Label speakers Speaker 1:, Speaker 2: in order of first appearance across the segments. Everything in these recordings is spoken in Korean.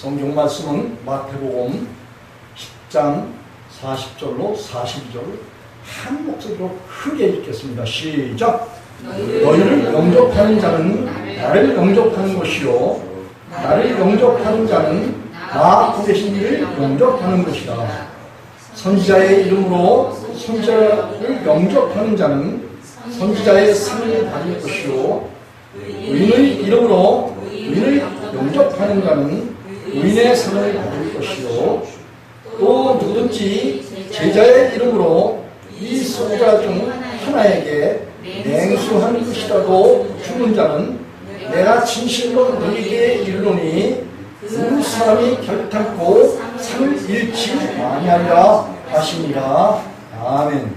Speaker 1: 성경 말씀은 마태복음 10장 40절로 42절 한 목소리로 크게 읽겠습니다. 시작! 너희를 영접하는 자는 나를 영접하는 것이요 나를 영접하는 자는 나 보내신 이를 영접하는 것이다. 선지자의 이름으로 선지자를 영접하는 자는 선지자의 상을 받을 것이요 의인의 이름으로 의인을 영접하는 자는 의인의 상을 받을 것이요 또 누구든지 제자의 이름으로 이 선지자 중 하나에게 냉수한 것이라도 주는 자는 내가 진실로 너희에게 이르노니 그 사람이 결탄코 상을 잃지 아니하리라 하시니라. 아멘.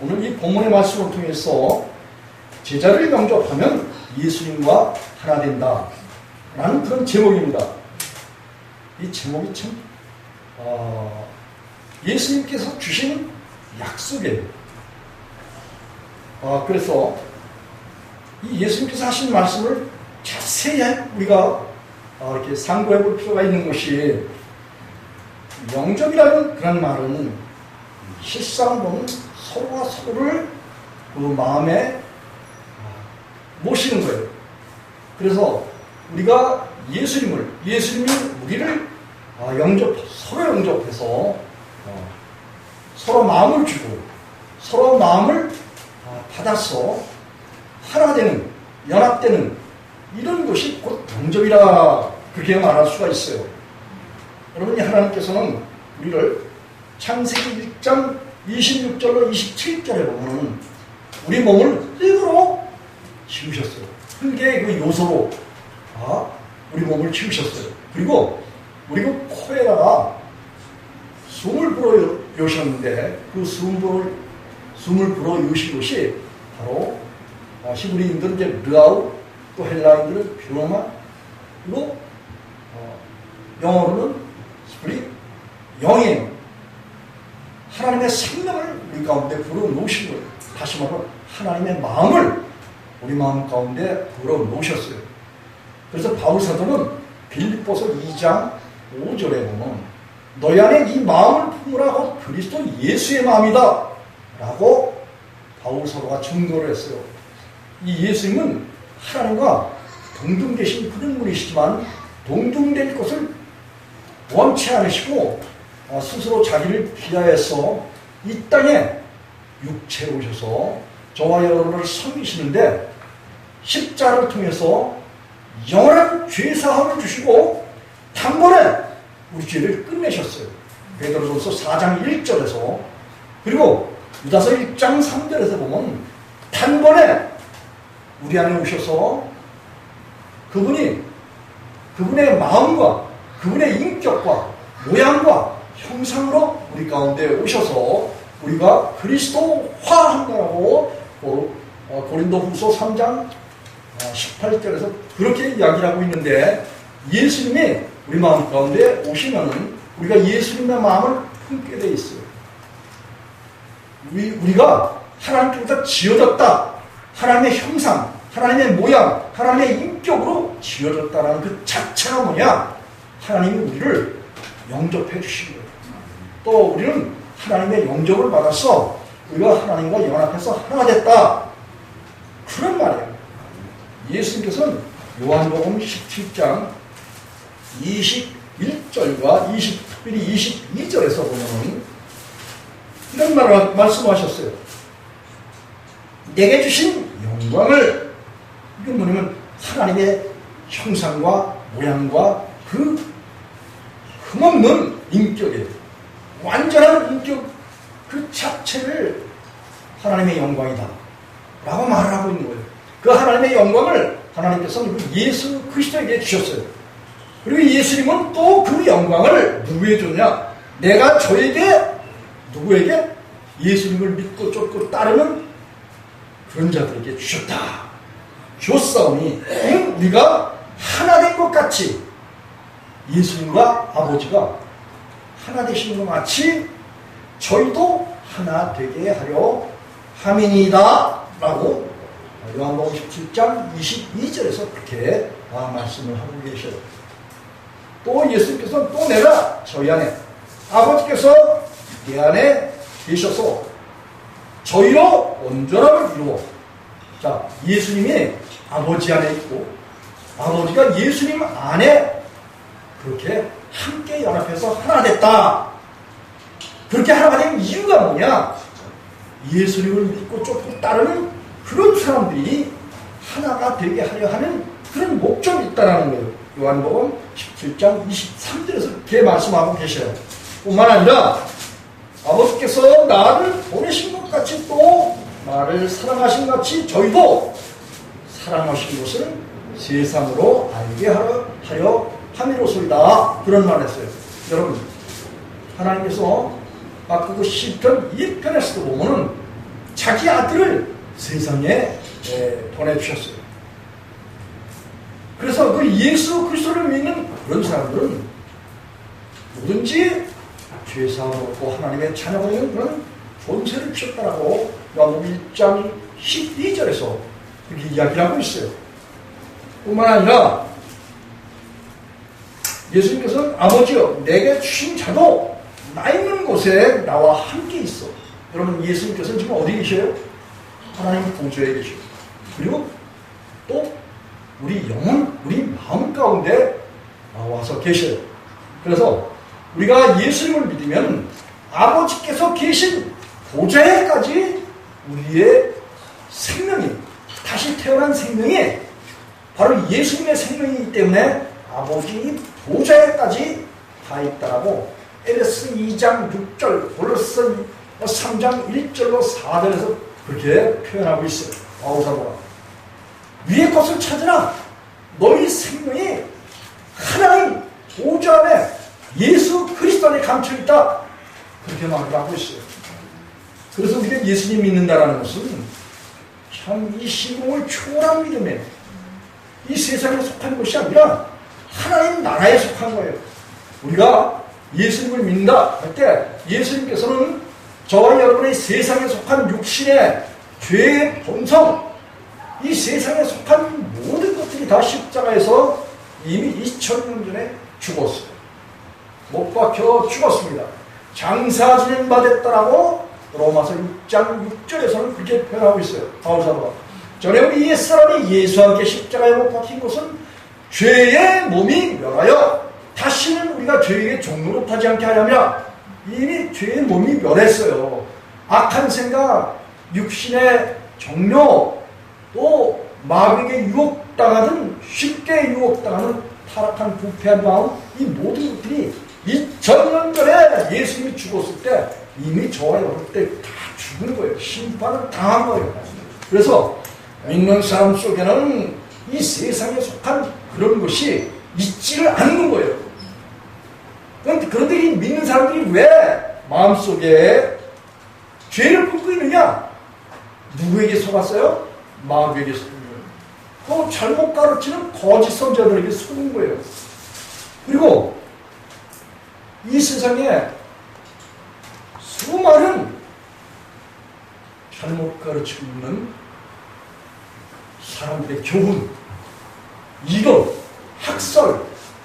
Speaker 1: 오늘 이 본문의 말씀을 통해서 제자를 영접하면 예수님과 하나 된다 라는 그런 제목입니다. 이 제목이 참 예수님께서 주신 약속이에요. 그래서 이 예수님께서 하신 말씀을 자세히 우리가 이렇게 상고해 볼 필요가 있는 것이, 영접이라는 그런 말은 실상 보면 서로가 서로를 그 마음에 모시는 거예요. 그래서 우리가 예수님이 우리를 서로 영접해서 서로 마음을 주고 서로 마음을 받아서 하나 되는, 연합되는 이런 것이 곧 영접이라 그렇게 말할 수가 있어요. 여러분이 하나님께서는 우리를 창세기 1장 26절로 27절에 보면 우리 몸을 흙으로 지으셨어요. 흙의 그 요소로 우리 몸을 지으셨어요. 그리고 우리 그 코에다가 숨을 불어 여셨는데 그 숨을 불어 여신 것이 바로 히브리인들은 이제 르아우, 또 헬라인들은 퓨로마, 그리고 영어로는 스프릿, 영이에요. 하나님의 생명을 우리 가운데 불어넣으신 거예요. 다시 말하면 하나님의 마음을 우리 마음 가운데 불어넣으셨어요. 그래서 바울 사도는 빌립보서 2장 5절에 보면 너희 안에 이 마음을 품으라고 그리스도 예수의 마음이다 라고 바울 사도가 증거를 했어요. 이 예수님은 하나님과 동등되신 그런 분이시지만 동등될 것을 원치 않으시고 스스로 자기를 비하해서 이 땅에 육체로 오셔서 저와 여러분을 섬기시는데 십자가를 통해서 영원한 죄사함을 주시고 단번에 우리 죄를 끝내셨어요. 베드로전서 4장 1절에서, 그리고 유다서 1장 3절에서 보면 단번에 우리 안에 오셔서 그분의 마음과 그분의 인격과 모양과 형상으로 우리 가운데 오셔서 우리가 그리스도화한다라고 고린도후서 3장 18절에서 그렇게 이야기를 하고 있는데, 예수님이 우리 마음 가운데 오시면은 우리가 예수님의 마음을 품게 돼 있어요. 우리가 하나님께로부터 지어졌다. 하나님의 형상, 하나님의 모양, 하나님의 인격으로 지어졌다라는 그 자체가 뭐냐? 하나님이 우리를 영접해 주신 거예요. 또 우리는 하나님의 영접을 받아서 우리가 하나님과 연합해서 하나가 됐다. 그런 말이에요. 예수님께서는 요한복음 17장 21절과 특별히 22절에서 보면 이런 말을 말씀하셨어요. 내게 주신 영광을, 이게 뭐냐면 하나님의 형상과 모양과 그 흠없는 인격에 완전한 인격 그 자체를 하나님의 영광이다 라고 말을 하고 있는 거예요. 그 하나님의 영광을 하나님께서는 예수 그리스도에게 주셨어요. 그리고 예수님은 또 그 영광을 누구에게 줬냐? 내가 누구에게? 예수님을 믿고 쫓고 따르는 그런 자들에게 주셨다. 줬사오니 우리가 하나 된 것 같이 예수님과 아버지가 하나 되시는 것 같이 저희도 하나 되게 하려 함이니이다 라고 요한복음 17장 22절에서 그렇게 말씀을 하고 계셔요. 또 예수님께서는 또 내가 저희 안에, 아버지께서 내 안에 계셔서 저희로 온전함을 이루어. 자, 예수님이 아버지 안에 있고 아버지가 예수님 안에 그렇게 함께 연합해서 하나 됐다. 그렇게 하나가 된 이유가 뭐냐? 예수님을 믿고 쫓고 따르는 그런 사람들이 하나가 되게 하려 하는 그런 목적이 있다는 거예요. 요한복음 17장 23절에서 그렇게 말씀하고 계셔요. 뿐만 아니라 아버지께서 나를 보내신 것 같이 또 나를 사랑하신 것 같이 저희도 사랑하신 것을 세상으로 알게 하려 함이로소이다. 그런 말을 했어요. 여러분, 하나님께서 아까 그 시편 1편에서도 보면은 자기 아들을 세상에 보내주셨어요. 그래서 그 예수 그리스도를 믿는 그런 사람들은 뭐든지 죄사함을 얻고 하나님의 자녀가 되는 그런 본세를 피웠다라고 요한복음 1장 12절에서 그렇게 이야기를 하고 있어요. 뿐만 아니라 예수님께서는 아버지여 내게 주신 자도 나 있는 곳에 나와 함께 있어. 여러분, 예수님께서는 지금 어디 계셔요? 하나님 보좌에 계셔요. 그리고 또 우리 영혼, 우리 마음 가운데 나와서 계셔요. 그래서 우리가 예수님을 믿으면 아버지께서 계신 보좌에까지 우리의 생명이, 다시 태어난 생명이 바로 예수님의 생명이기 때문에 아버지 보좌에까지 다 있다라고 에베소 2장 6절, 골로새 3장 1절로 4절에서 그렇게 표현하고 있어요. 바울사도가 위의 것을 찾으라. 너희 생명이 하나님 보좌 안에 예수 그리스도 안에 감춰있다. 그렇게 말을 하고 있어요. 그래서 우리가 예수님 믿는다라는 것은 참 이 시공을 초월한 믿음에 이 세상에 속한 것이 아니라 하나님 나라에 속한 거예요. 우리가 예수님을 믿는다 할 때 예수님께서는 저와 여러분의 세상에 속한 육신의 죄의 본성, 이 세상에 속한 모든 것들이 다 십자가에서 이미 2000년 전에 죽었어요. 못 박혀 죽었습니다. 장사 지낸 바 됐다라고 로마서 6장 6절에서는 그렇게 표현하고 있어요. 바울사도가 전에 우리 옛사람이 예수와 함께 십자가에 못 박힌 것은 죄의 몸이 멸하여 다시는 우리가 죄에게 종노릇하지 않게 하려면 이미 죄의 몸이 멸했어요. 악한 생각, 육신의 정욕, 또 마귀에게 유혹당하든 쉽게 유혹당하는 타락한 부패한 마음, 이 모든 것들이 2000년 전에 예수님이 죽었을 때 이미 저와 여러분 때 다 죽은 거예요. 심판을 당한 거예요. 그래서 믿는 사람 속에는 이 세상에 속한 그런 것이 있지를 않는 거예요. 그런데 이 믿는 사람들이 왜 마음속에 죄를 품고 있느냐? 누구에게 속았어요? 마귀에게 속은 거예요. 또 잘못 가르치는 거짓 선자들에게 속은 거예요. 그리고 이 세상에 수많은 잘못 가르치고 있는 사람들의 교훈, 이론, 학설,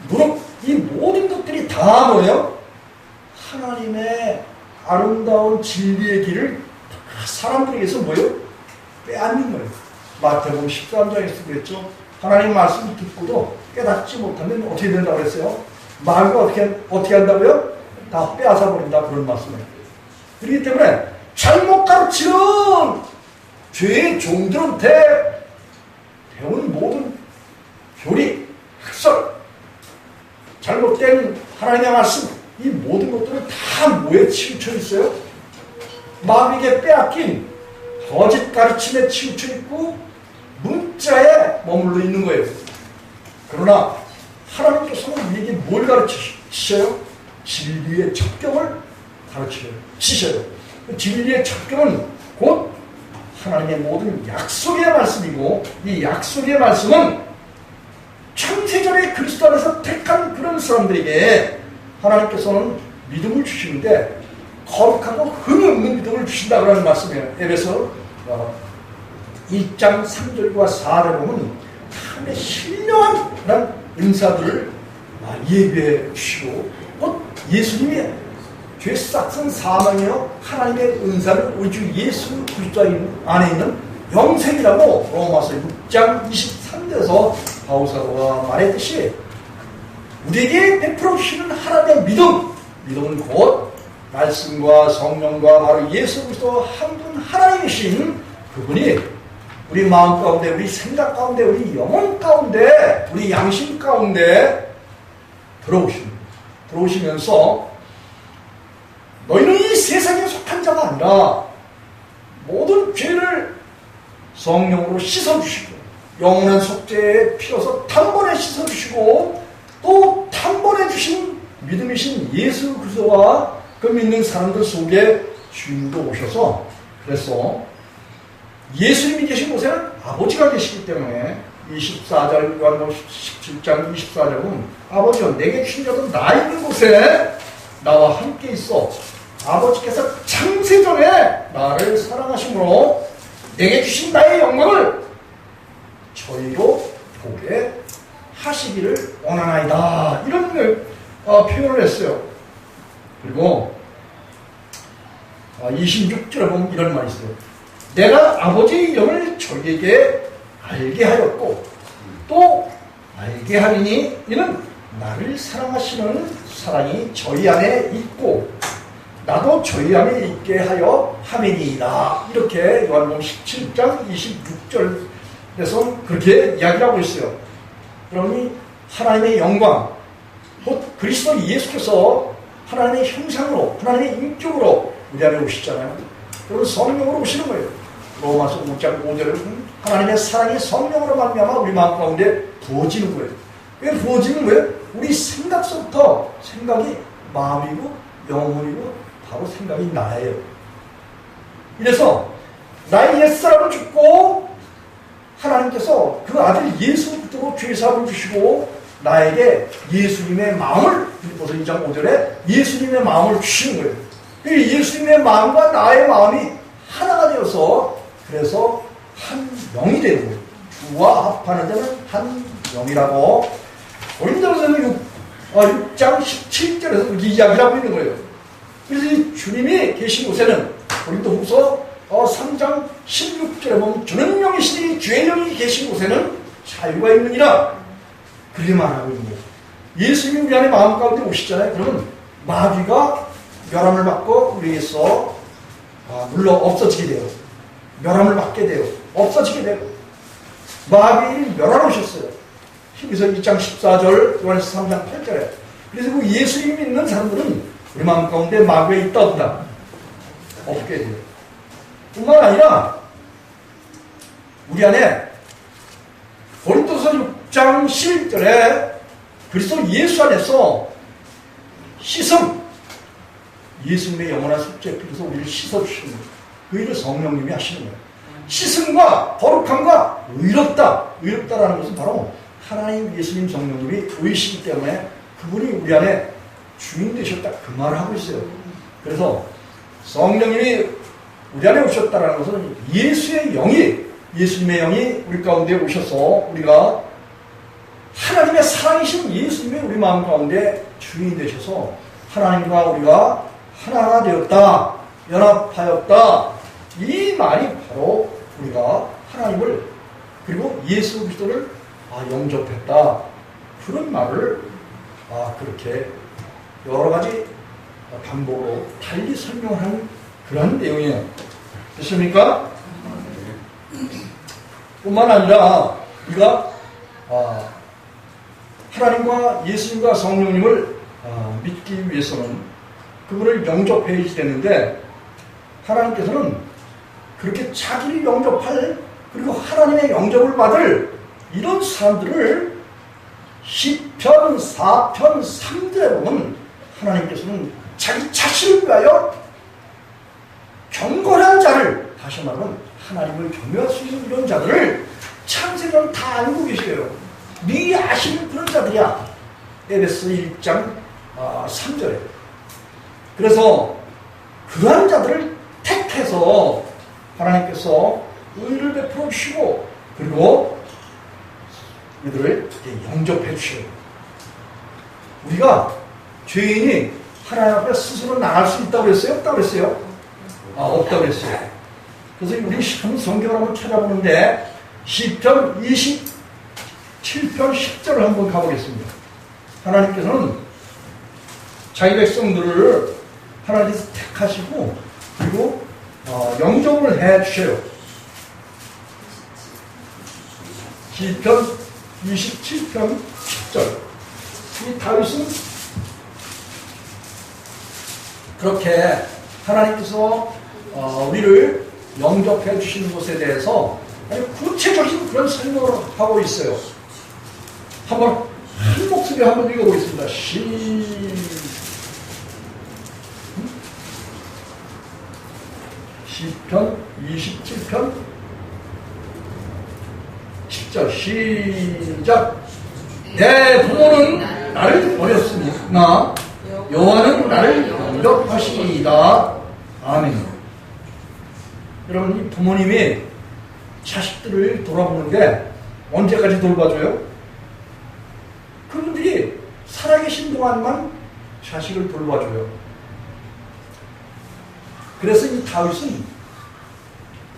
Speaker 1: 문학, 이 모든 것들이 다 뭐예요? 하나님의 아름다운 진리의 길을 사람들에게서 뭐예요? 빼앗는 거예요. 마태복음 13장에서 그랬죠. 하나님 말씀 듣고도 깨닫지 못하면 어떻게 된다고 그랬어요? 마귀가 어떻게 한다고요? 다 빼앗아 버린다, 그런 말씀을. 그렇기 때문에 잘못 가르치는 죄의 종들한테 배우는 모든 교리, 학설, 잘못된 하나님의 말씀, 이 모든 것들은 다 뭐에 치우쳐 있어요? 마귀에게 빼앗긴 거짓 가르침에 치우쳐 있고 문자에 머물러 있는 거예요. 그러나 하나님께서는 우리에게 뭘 가르치셔요? 진리의 첩경을 가르치셔요. 진리의 첩경은 곧 하나님의 모든 약속의 말씀이고, 이 약속의 말씀은 창세전에 그리스도 안에서 택한 그런 사람들에게 하나님께서는 믿음을 주시는데 거룩하고 흠이 없는 믿음을 주신다고 하는 말씀이에요. 에베소 1장 3절과 4절에 보면 하나님의 신령한 은사들을 예배해 주시고 곧 예수님이 죄 싹슨 사망이요 하나님의 은사를 우리 주 예수 그리스도 안에 있는 영생이라고 로마서 6장 23절에서 바울사도가 말했듯이 우리에게 베풀어 주시는 하나님의 믿음은 곧 말씀과 성령과 바로 예수 그리스도 한 분 하나님이신 그분이 우리 마음 가운데, 우리 생각 가운데, 우리 영혼 가운데, 우리 양심 가운데 들어오시면서 너희는 이 세상에 속한 자가 아니라 모든 죄를 성령으로 씻어주시고 영원한 속죄에 피어서 단번에 씻어주시고 또 단번에 주신 믿음이신 예수 그리스도와 그 믿는 사람들 속에 주님도 오셔서 그래서 예수님이 계신 곳에는 아버지가 계시기 때문에 24절 요한복음 17장 24절은 아버지여 내게 주신 자도 나 있는 곳에 나와 함께 있어 아버지께서 창세전에 나를 사랑하심으로 내게 주신 나의 영광을 저희로 보게 하시기를 원하나이다 이런 표현을 했어요. 그리고 26절에 보면 이런 말이 있어요. 내가 아버지의 영을 저희에게 알게 하였고 또 알게 하리니 이는 나를 사랑하시는 사랑이 저희 안에 있고 나도 저희 안에 있게 하여 함이니이다. 이렇게 요한복음 17장 26절에서 그렇게 이야기를 하고 있어요. 그러니 하나님의 영광 곧 그리스도 예수께서 하나님의 형상으로 하나님의 인격으로 우리 안에 오시잖아요. 그리고 성령으로 오시는 거예요. 로마서 5장 5절에 하나님의 사랑이 성령으로 말미암아 우리 마음 가운데 부어지는 거예요. 왜 부어지는 거예요? 우리 생각서부터 생각이 마음이고 영혼이고 바로 생각이 나예요. 이래서 나의 옛사람을 죽고 하나님께서 그 아들 예수 그리스도로 죄사함을 주시고 나에게 예수님의 마음을 빌립보서 2장 5절에 예수님의 마음을 주시는 거예요. 예수님의 마음과 나의 마음이 하나가 되어서 그래서 한 영이 되는 거예요. 주와 합하는 자는 한 영이라고 고린도전서 6장 17절에서 그렇게 이야기를 하고 있는 거예요. 그래서 이 주님이 계신 곳에는 고린도후서 3장 16절에 보면 주는 영이시니 주의 영이 계신 곳에는 자유가 있느니라 그렇게 말하고 있는 거예요. 예수님이 우리 안에 마음 가운데 오시잖아요. 그러면 마귀가 멸함을 받고 우리에서 물론 없어지게 돼요. 멸함을 받게 돼요. 없어지게 돼요. 마귀를 멸하셨어요. 히브리서 2장 14절, 요한에서 3장 8절에. 그래서 그 예수님 믿는 사람들은 우리 마음 가운데 마귀가 있다 없다? 없게 돼요. 뿐만 아니라 우리 안에 고린도서 6장 11절에 그리스도 예수 안에서 씻음, 예수님의 영원한 속죄에 필요해서 우리를 씻어주시는 거예요. 그 일을 성령님이 하시는 거예요. 씻음과 거룩함과 의롭다라는 것은 바로 하나님 예수님 성령님이 의시기 때문에 그분이 우리 안에 주인 되셨다 그 말을 하고 있어요. 그래서 성령님이 우리 안에 오셨다는 것은 예수님의 영이 우리 가운데 오셔서 우리가 하나님의 사랑이신 예수님이 우리 마음 가운데 주인이 되셔서 하나님과 우리가 하나가 되었다, 연합하였다. 이 말이 바로 우리가 하나님을 그리고 예수 그리스도를 영접했다. 그런 말을 그렇게 여러 가지 방법으로 달리 설명하는 그런 내용이에요. 됐습니까? 뿐만 아니라 우리가 하나님과 예수님과 성령님을 믿기 위해서는 그분을 영접해야 되는데 하나님께서는 그렇게 자기를 영접할 그리고 하나님의 영접을 받을 이런 사람들을 시편 4편 3절에 보면 하나님께서는 자기 자신을 위하여 경건한 자를 다시 말하면 하나님을 경외할 수 있는 이런 자들을 창세전 다 알고 계셔요. 미리 아시는 그런 자들이야. 에베소 1장 3절에. 그래서 그러한 자들을 택해서 하나님께서 의를 베풀어 주시고 그리고 이들을 영접해 주셔요. 우리가 죄인이 하나님 앞에 스스로 나갈 수 있다고 그랬어요? 없다고 그랬어요? 없다고 그랬어요. 그래서 우리 성경을 한번 찾아보는데 시편 27편 10절을 한번 가보겠습니다. 하나님께서는 자기 백성들을 하나님께서 택하시고 그리고 영접을 해 주셔요. 시편 27편 10절. 이 다윗은 그렇게 하나님께서 우리를 영접해 주시는 것에 대해서 아주 구체적인 그런 설명을 하고 있어요. 한번 한 목소리 한번 읽어보겠습니다. 시편 27편 10절 시작. 내 부모는 나를 버렸으나 여호와는 나를 영접하시리이다. 아멘. 여러분, 이 부모님이 자식들을 돌아보는데 언제까지 돌봐줘요? 그분들이 살아계신 동안만 자식을 돌봐줘요. 그래서 이 다윗은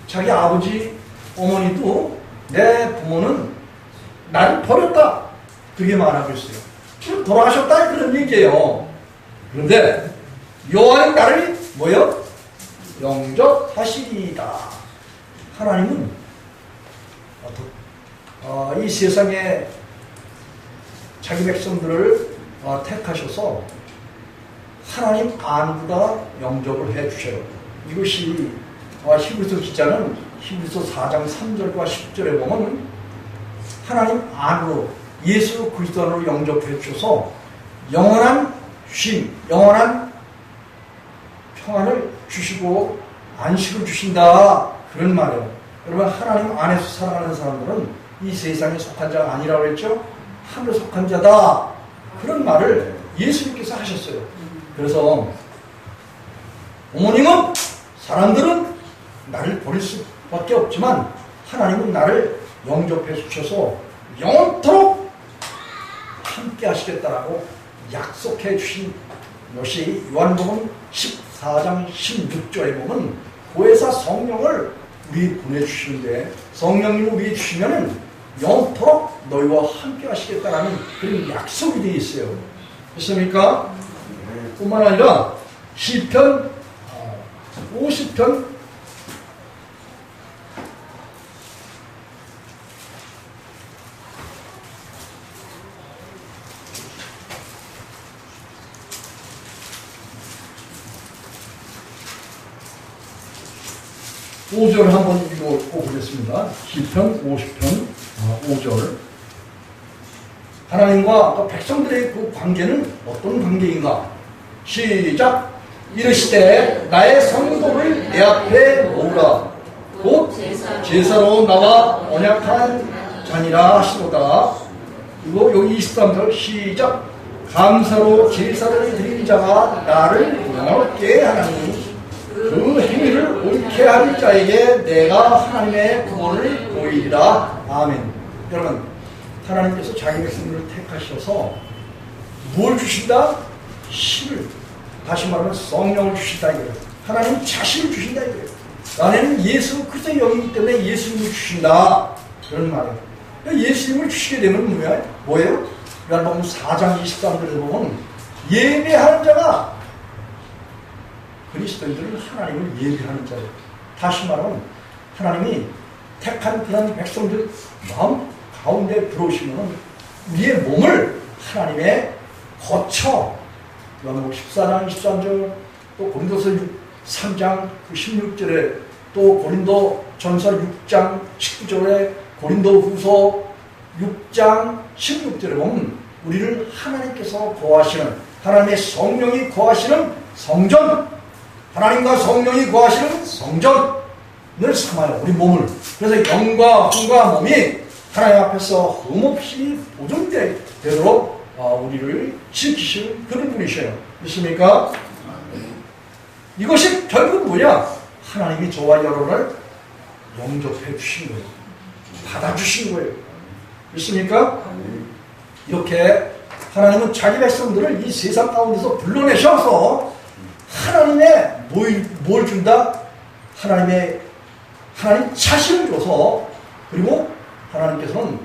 Speaker 1: 자기 아버지, 어머니도 내 부모는 나를 버렸다, 그게 말하고 있어요. 돌아가셨다, 그런 얘기예요. 그런데 여호와는 나를 뭐요? 영접하시리이다. 하나님은 이 세상에 자기 백성들을 택하셔서 하나님 안보다 영접을 해 주셔요. 이것이 히브리서 기자는 히브리서 4장 3절과 10절에 보면 하나님 안으로 예수 그리스도 안으로 영접해 주셔서 영원한 쉼, 영원한 평안을 주시고 안식을 주신다, 그런 말이에요. 여러분, 하나님 안에서 살아가는 사람들은 이 세상에 속한 자가 아니라고 했죠? 하늘에 속한 자다, 그런 말을 예수님께서 하셨어요. 그래서 부모님은, 사람들은 나를 버릴 수밖에 없지만 하나님은 나를 영접해 주셔서 영원토록 함께 하시겠다라고 약속해 주신 것이 요한복음 14장 16절에 보면 보혜사 성령을 우리 보내주시는데, 성령님을 우리 주시면은 영토록 너희와 함께 하시겠다라는 그런 약속이 되어 있어요. 그렇습니까? 뿐만 아니라 시편 50편 5절 한번 읽어보겠습니다. 시편 50편 5절. 하나님과 백성들의 그 관계는 어떤 관계인가? 시작. 이르시되 나의 성도를 내 앞에 모으라. 곧 제사로 나와 언약한 자니라 하시도다. 그리고 여기 23절 시작. 감사로 제사를 드린 자가 나를 영원케 하나니 그 행위를 옳게 할 자에게 내가 하나님의 구원을 보이리라. 아멘. 여러분, 하나님께서 자기 백성들을 택하셔서 무엇을 주신다? 신을, 다시 말하면 성령을 주신다 이거예요. 하나님 자신을 주신다 이거예요. 나는 예수 그리스도의 영이기 때문에 예수님을 주신다, 그런 말이에요. 예수님을 주시게 되면 뭐예요? 요한복음 4장 23절에 보면 예배하는 자가, 그리스도인들은 하나님을 예배하는 자예요. 다시 말하면 하나님이 택한 그런 백성들 마음 가운데 들어오시면 우리의 몸을 하나님의 거쳐, 요한복음 14장 23절, 또 고린도서 3장 16절에, 또 고린도전서 6장 19절에, 고린도후서 6장 16절에 보면 우리를 하나님께서 거하시는, 하나님의 성령이 거하시는 성전, 하나님과 성령이 거하시는 성전을 삼아요, 우리 몸을. 그래서 영과 혼과 몸이 하나님 앞에서 흠없이 보존되도록 우리를 지키실 그런 분이셔요. 믿습니까? 이것이 결국 뭐냐? 하나님이 저와 여러분을 영접해 주신 거예요. 받아주신 거예요. 믿습니까? 이렇게 하나님은 자기 백성들을 이 세상 가운데서 불러내셔서 하나님의 뭘 준다? 하나님 자신을 줘서, 그리고 하나님께서는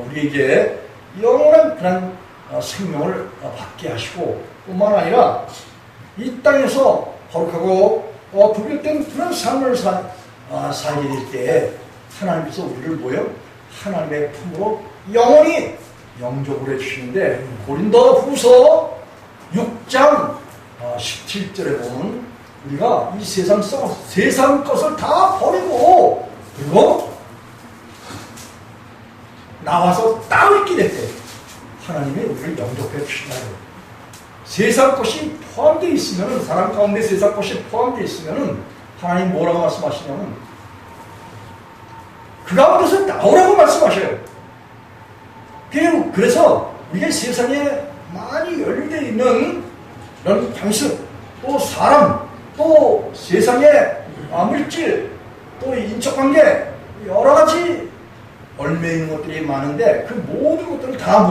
Speaker 1: 우리에게 영원한 그런 생명을 받게 하시고, 뿐만 아니라 이 땅에서 거룩하고 구별된 그런 삶을 살게 될 때 하나님께서 우리를 하나님의 품으로 영원히 영접을 해주시는데, 고린도후서 6장 17절에 보면 우리가 이 세상 것을 다 버리고, 그리고 나와서 따로 있게 될 때 하나님이 우리를 영접해 주신다는 거예요. 세상 것이 포함되어 있으면, 사람 가운데 세상 것이 포함되어 있으면 하나님 뭐라고 말씀하시냐면 그 가운데서 나오라고 말씀하셔요. 그래서 우리가 세상에 많이 열려되어 있는 이런 방식, 또 사람, 또 세상의 물질, 또 인척관계, 여러 가지 얽매여 있는 것들이 많은데 그 모든 것들을 다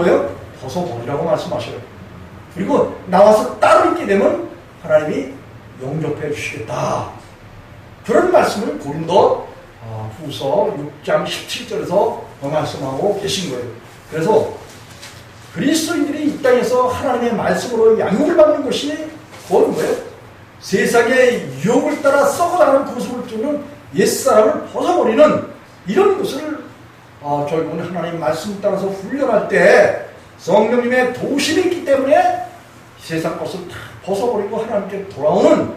Speaker 1: 벗어버리라고 말씀하셔요. 그리고 나와서 따로 있게 되면 하나님이 영접해 주시겠다. 그런 말씀을 고린도 후서 6장 17절에서 말씀하고 계신 거예요. 그래서 그리스도인들이 이 땅에서 하나님의 말씀으로 양육을 받는 것이 그건 뭐예요? 세상의 유혹을 따라 썩어나가는 구속을 주는 옛사람을 벗어버리는 이런 것을 결국은 하나님 말씀 따라서 훈련할 때 성령님의 도심이 있기 때문에 세상 것을 다 벗어버리고 하나님께 돌아오는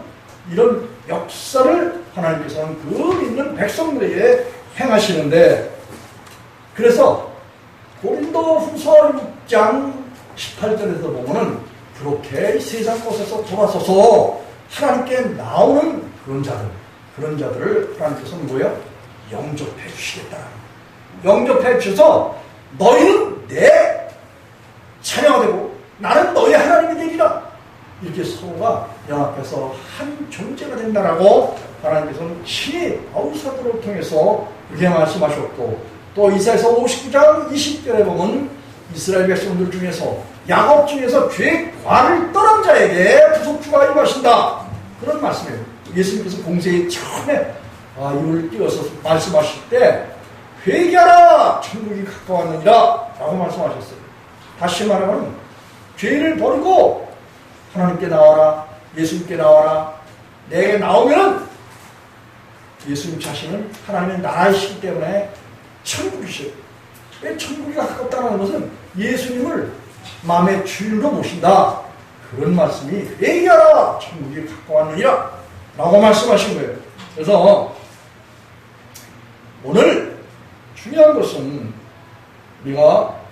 Speaker 1: 이런 역사를 하나님께서는 그 믿는 백성들에게 행하시는데, 그래서 고린도후서 6장 18절에서 보면은 그렇게 세상 것에서 돌아서서 하나님께 나오는 그런 자들을 하나님께서는 영접해 주시겠다. 영접해 주셔서 너희는 내 자녀가 되고 나는 너희 하나님이 되리라. 이렇게 서로가 연합해서 한 존재가 된다라고 하나님께서는 친히 바울사도를 통해서 그렇게 말씀하셨고, 또 이사야서 59장 20절에 보면 이스라엘 백성들 중에서 야곱 중에서 죄의 과를 떠난 자에게 구속주가 임하신다. 그런 말씀이에요. 예수님께서 공생의 처음에 이를 띄워서 말씀하실 때 회개하라 천국이 가까웠느니라 라고 말씀하셨어요. 다시 말하면 죄를 버리고 하나님께 나와라, 예수님께 나와라. 내게 나오면 예수님 자신은 하나님의 나라이시기 때문에 천국이시요. 왜 천국이 가깝다는 것은 예수님을 마음의 주인으로 모신다. 그런 말씀이 회개하라 천국이 가까웠느니라 라고 말씀하신 거예요. 그래서 오늘 중요한 것은 우리가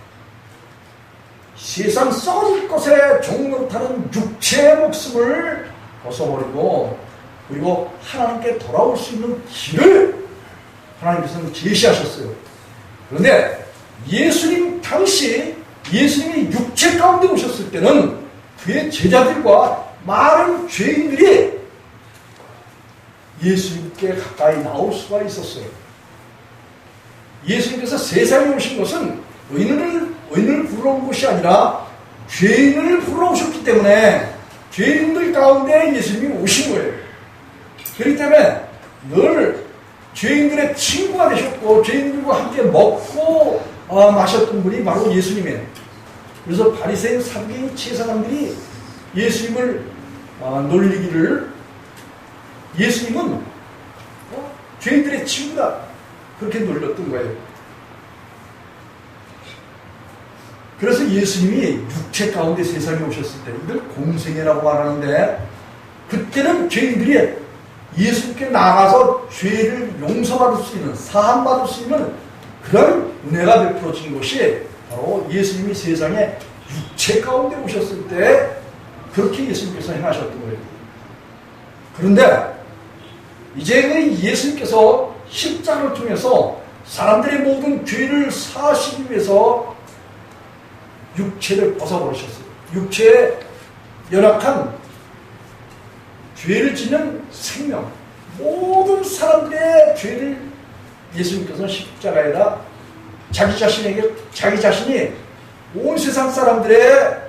Speaker 1: 세상 썩을 것에 종노릇하는 육체의 목숨을 벗어버리고, 그리고 하나님께 돌아올 수 있는 길을 하나님께서는 제시하셨어요. 그런데 예수님 당시 예수님이 육체 가운데 오셨을 때는 그의 제자들과 많은 죄인들이 예수님께 가까이 나올 수가 있었어요. 예수님께서 세상에 오신 것은 의인을 부르러 온 것이 아니라 죄인을 부르러 오셨기 때문에 죄인들 가운데 예수님이 오신 거예요. 그렇기 때문에 늘 죄인들의 친구가 되셨고 죄인들과 함께 먹고 마셨던 분이 바로 예수님이에요. 그래서 바리새인, 사두개인, 제사장들이 예수님을 놀리기를, 예수님은 죄인들의 친구다, 그렇게 놀렸던 거예요. 그래서 예수님이 육체 가운데 세상에 오셨을 때 이걸 공생애라고 말하는데, 그때는 죄인들이 예수님께 나가서 죄를 용서받을 수 있는, 사함받을 수 있는 그런 은혜가 베풀어진 것이 바로 예수님이 세상에 육체 가운데 오셨을 때 그렇게 예수님께서 행하셨던 거예요. 그런데 이제 그 예수님께서 십자가를 통해서 사람들의 모든 죄를 사하시기 위해서 육체를 벗어버리셨어요. 육체에 연약한 죄를 짓는 생명, 모든 사람들의 죄를 예수님께서는 십자가에다 자기 자신이 온 세상 사람들의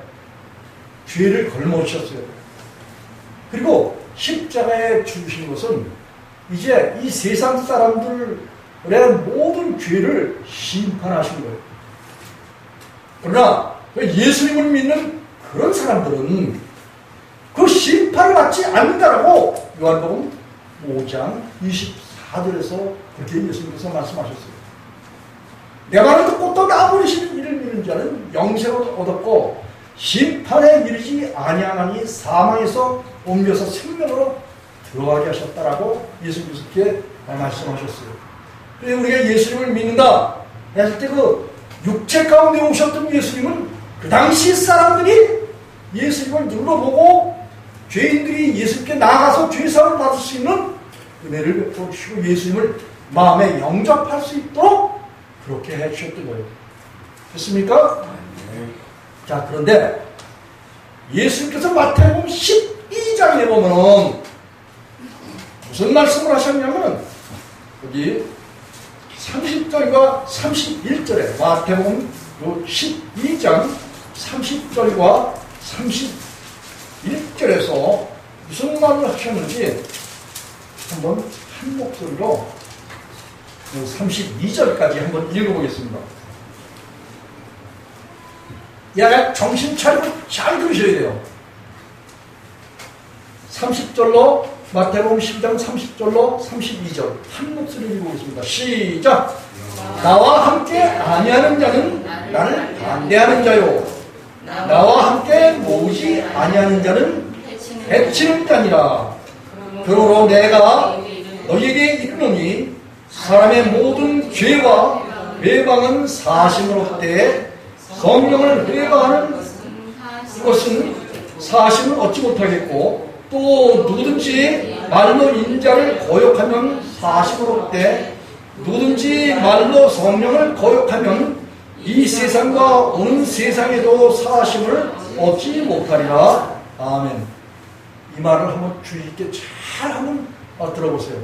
Speaker 1: 죄를 걸머주셨어요. 그리고 십자가에 죽으신 것은 이제 이 세상 사람들의 모든 죄를 심판하신 거예요. 그러나 예수님을 믿는 그런 사람들은 그 심판을 받지 않는다라고 요한복음 5장 24절에서 그렇게 예수님께서 말씀하셨어요. 내 말을 듣고 또 나버리시는 이를 믿는 자는 영생을 얻었고 심판에 이르지 아니하나니 사망에서 옮겨서 생명으로 들어가게 하셨다라고 예수님께서 그렇게 말씀하셨어요. 그래서 우리가 예수님을 믿는다 했을 때 그 육체 가운데 오셨던 예수님은 그 당시 사람들이 예수님을 눌러보고 죄인들이 예수님께 나가서 죄사함을 받을 수 있는 은혜를 베풀어 주시고 예수님을 마음에 영접할 수 있도록 그렇게 해주셨던 거예요. 됐습니까? 자, 그런데 예수님께서 마태복음 12장에 보면은 무슨 말씀을 하셨냐면 여기 30절과 31절에 마태복음 12장 30절과 31절에서 무슨 말을 하셨는지 한번 한 목소리로 32절까지 한번 읽어보겠습니다. 야, 정신 차리고 잘 들으셔야 돼요. 30절로 마태복음 10장 30절로 32절 한 목소리 읽어보겠습니다. 시작! 나와 함께 아니하는 자는 나를 반대하는 자요 나와 함께 모으지 아니하는 자는 해치는 자니라. 그러므로 내가 너희에게 이르노니 사람의 모든 죄와 회방은 사심을 얻되 성령을 회방하는 것은 사심을 얻지 못하겠고 또 누구든지 말로 인자를 거역하면 사심을 얻되 누구든지 말로 성령을 거역하면 이 세상과 오는 세상에도 사심을 얻지 못하리라. 아멘. 이 말을 한번 주의 깊게 잘 한번 들어보세요.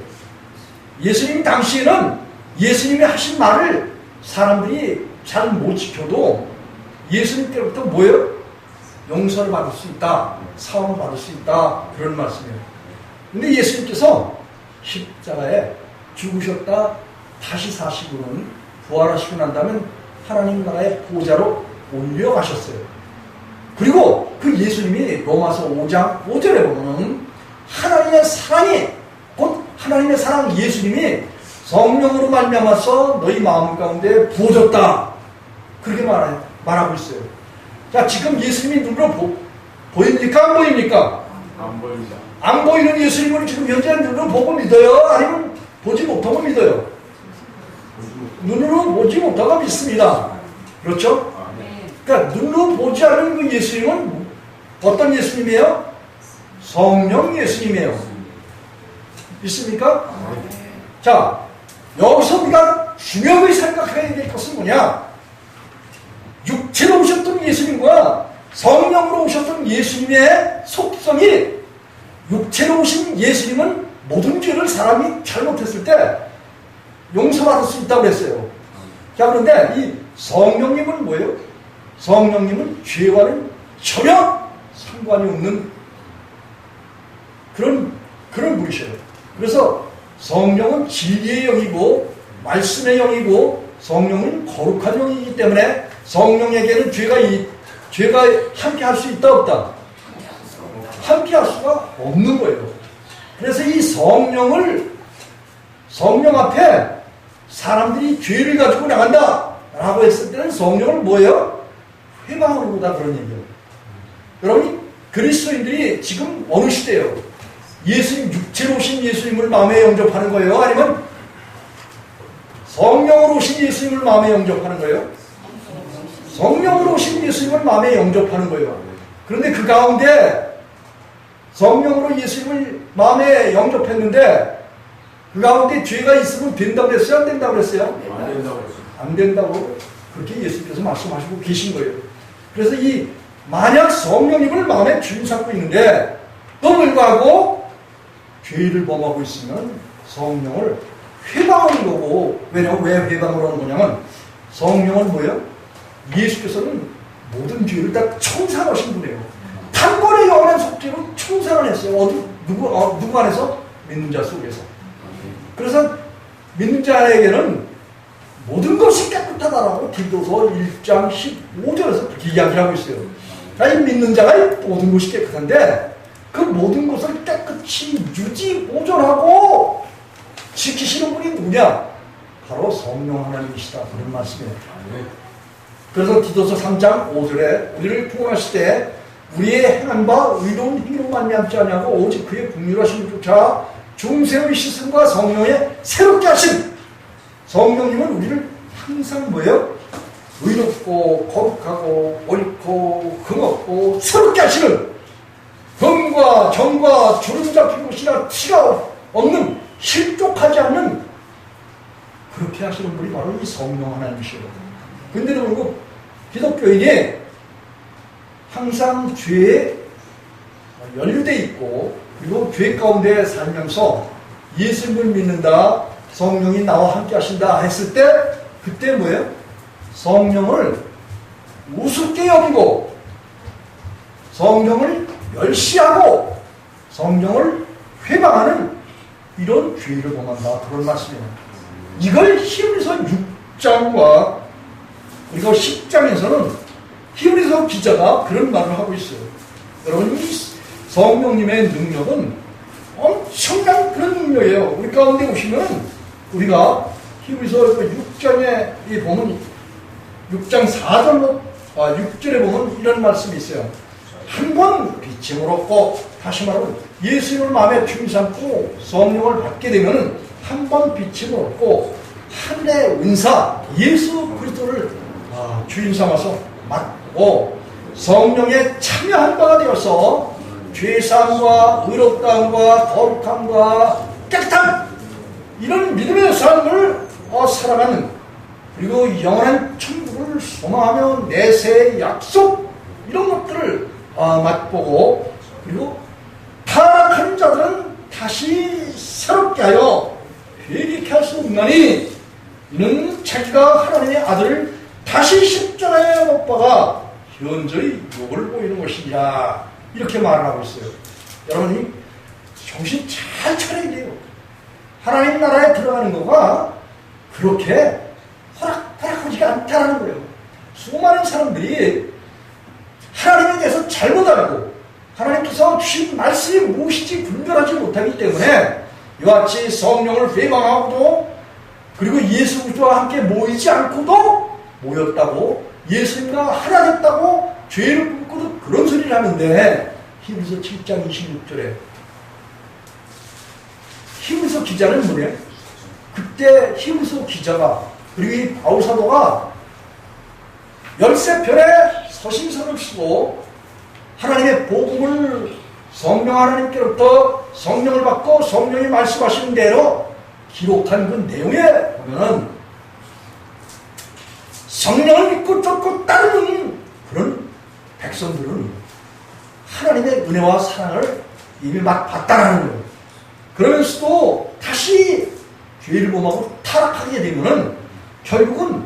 Speaker 1: 예수님 당시에는 예수님이 하신 말을 사람들이 잘 못 지켜도 예수님께로부터 뭐예요? 용서를 받을 수 있다. 사함을 받을 수 있다. 그런 말씀이에요. 근데 예수님께서 십자가에 죽으셨다 다시 사시고는 부활하시고 난 다음에 하나님 나라의 보좌로 올려가셨어요. 그리고 그 예수님이 로마서 5장 5절에 보면 하나님의 사랑이 곧 하나님의 사랑 예수님이 성령으로 말미암아서 너희 마음 가운데 부어졌다. 그렇게 말하고 있어요. 자, 지금 예수님이 눈으로 보입니까? 안 보입니까?
Speaker 2: 안 보입니다.
Speaker 1: 안 보이는 예수님을 지금 현재 눈으로 보고 믿어요? 아니면 보지 못하고 믿어요? 눈으로 보지 못하고 믿습니다. 그렇죠? 그러니까 눈으로 보지 않은 그 예수님은 어떤 예수님이에요? 성령 예수님이에요. 믿습니까? 자, 여기서 우리가 중요하게 생각해야 될 것은 뭐냐? 육체로 오셨던 예수님과 성령으로 오셨던 예수님의 속성이 육체로 오신 예수님은 모든 죄를 사람이 잘못했을 때 용서받을 수 있다고 그랬어요. 자, 그런데 이 성령님은 뭐예요? 성령님은 죄와는 전혀 상관이 없는 그런 분이셔요. 그래서 성령은 진리의 영이고 말씀의 영이고 성령은 거룩한 영이기 때문에 성령에게는 죄가 함께 할 수 있다 없다? 함께 할 수가 없는 거예요. 그래서 이 성령 앞에 사람들이 죄를 가지고 나간다 라고 했을 때는 성령을 뭐예요? 회방으로 보다 그런 얘기예요. 여러분이 그리스도인들이 지금 어느 시대예요? 예수님, 육체로 오신 예수님을 마음에 영접하는 거예요? 아니면 성령으로 오신 예수님을 마음에 영접하는 거예요? 성령으로 오신 예수님을 마음에 영접하는 거예요. 그런데 그 가운데 성령으로 예수님을 마음에 영접했는데 그 가운데 죄가 있으면 된다고 그랬어요? 안 된다고 그랬어요?
Speaker 2: 안 된다고 했어요.
Speaker 1: 안 된다고 그렇게 예수님께서 말씀하시고 계신 거예요. 그래서 이 만약 성령님을 마음에 주임삼고 있는데 또 불구하고 죄를 범하고 있으면 성령을 회방하는 거고, 왜냐면 왜 회방을 하는 거냐면 성령은 뭐예요? 예수께서는 모든 죄를 다 청산하신 분이에요. 다 실제로 충성을 했어요. 누구 안에서? 믿는 자 속에서. 그래서 믿는 자에게는 모든 것이 깨끗하다라고 디도서 1장 15절에서 그렇게 이야기를 하고 있어요. 이 믿는 자가 모든 것이 깨끗한데 그 모든 것을 깨끗이 유지 보존하고 지키시는 분이 누구냐? 바로 성령 하나님이시다. 그런 말씀이에요. 그래서 디도서 3장 5절에 우리를 구원하실 때 우리의 행한 바 의로운 행위로 말미암지 아니하고 오직 그의 긍휼하심을 쫓아 중생의 씻음과 성령의 새롭게 하심. 성령님은 우리를 항상 뭐예요? 의롭고 거룩하고 옳고 금없고 새롭게 하시는, 검과 정과 주름 잡힌 곳이나 티가 없는, 실족하지 않는 그렇게 하시는 분이 바로 이 성령 하나님이시거든요. 근데도 불구하고 기독교인이 항상 죄에 연루되어 있고 그리고 죄 가운데 살면서 예수님을 믿는다, 성령이 나와 함께 하신다 했을 때 그때 뭐예요? 성령을 우습게 여기고 성령을 멸시하고 성령을 회방하는 이런 죄를 범한다. 그런 말씀이에요. 이걸 히브리서 6장과 그리고 10장에서는 히브리서 기자가 그런 말을 하고 있어요. 여러분, 이 성령님의 능력은 엄청난 그런 능력이에요. 우리 가운데 오시면 우리가 히브리서 6장에 보면 6장 4절로 6절에 보면 이런 말씀이 있어요. 한 번 빛임을 얻고, 다시 말하면 예수님을 마음에 품이 삼고 성령을 받게 되면 한 번 빛임을 얻고 하늘의 은사 예수 그리스도를 주인 삼아서 맡고 성령에 참여한 바가 되어서 죄사함과 의롭다함과 거룩함과 깨끗함, 이런 믿음의 삶을 살아가는, 그리고 영원한 천국을 소망하며 내세의 약속, 이런 것들을 맛보고, 그리고 타락한 자들은 다시 새롭게 하여 회개케 할 수 없나니 이는 자기가 하나님의 아들을 다시 십자가에 못 박아 현저히 욕을 보이는 것이니라, 이렇게 말을 하고 있어요. 여러분이 정신 잘 차려야 돼요. 하나님 나라에 들어가는 거가 그렇게 허락하지가 않다는 거예요. 수많은 사람들이 하나님에 대해서 잘못 알고 하나님께서 주신 말씀이 무엇인지 분별하지 못하기 때문에 이와 같이 성령을 회방하고도 그리고 예수 그리스도와 함께 모이지 않고도 모였다고 예수님과 하나 됐다고 죄를 묻고도 그런 소리를 하는데, 히브리서 7장 26절에 히브리서 기자는 뭐냐? 그때 히브리서 기자가 그리고 이 바울사도가 13편의 서신서를 쓰고 하나님의 복음을 성령 하나님께로부터 성령을 받고 성령이 말씀하시는 대로 기록한 그 내용에 보면은 성령을 믿고 쫓고 따르는 그런 백성들은 하나님의 은혜와 사랑을 이미 막 받다라는 거예요. 그러면서도 다시 죄를 범하고 타락하게 되면은 결국은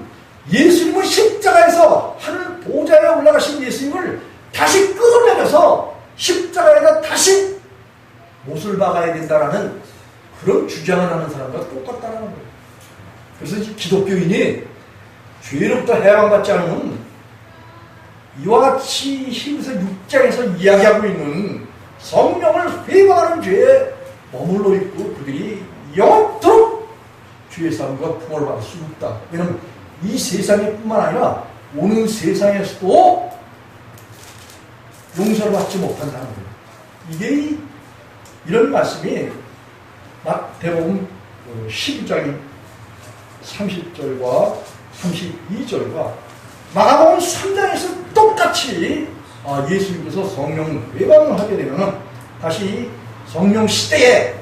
Speaker 1: 예수님을 십자가에서 하늘 보좌에 올라가신 예수님을 다시 끌어내려서 십자가에다 다시 못을 박아야 된다라는 그런 주장을 하는 사람과 똑같다는 거예요. 그래서 기독교인이 죄로부터 해방받지 않으면 이와 같이 히브리서 6장에서 이야기하고 있는 성령을 회방하는 죄에 머물러 있고 그들이 영원토록 주의 삶과 풍요를 받을 수 없다. 왜냐하면 이 세상에 뿐만 아니라 오는 세상에서도 용서를 받지 못한다는 거예요. 이게 이런 말씀이 마태복음 12장 30절과 32절과 마가복음 3장에서 똑같이 예수님께서 성령 회방을 하게 되면 다시 성령 시대에,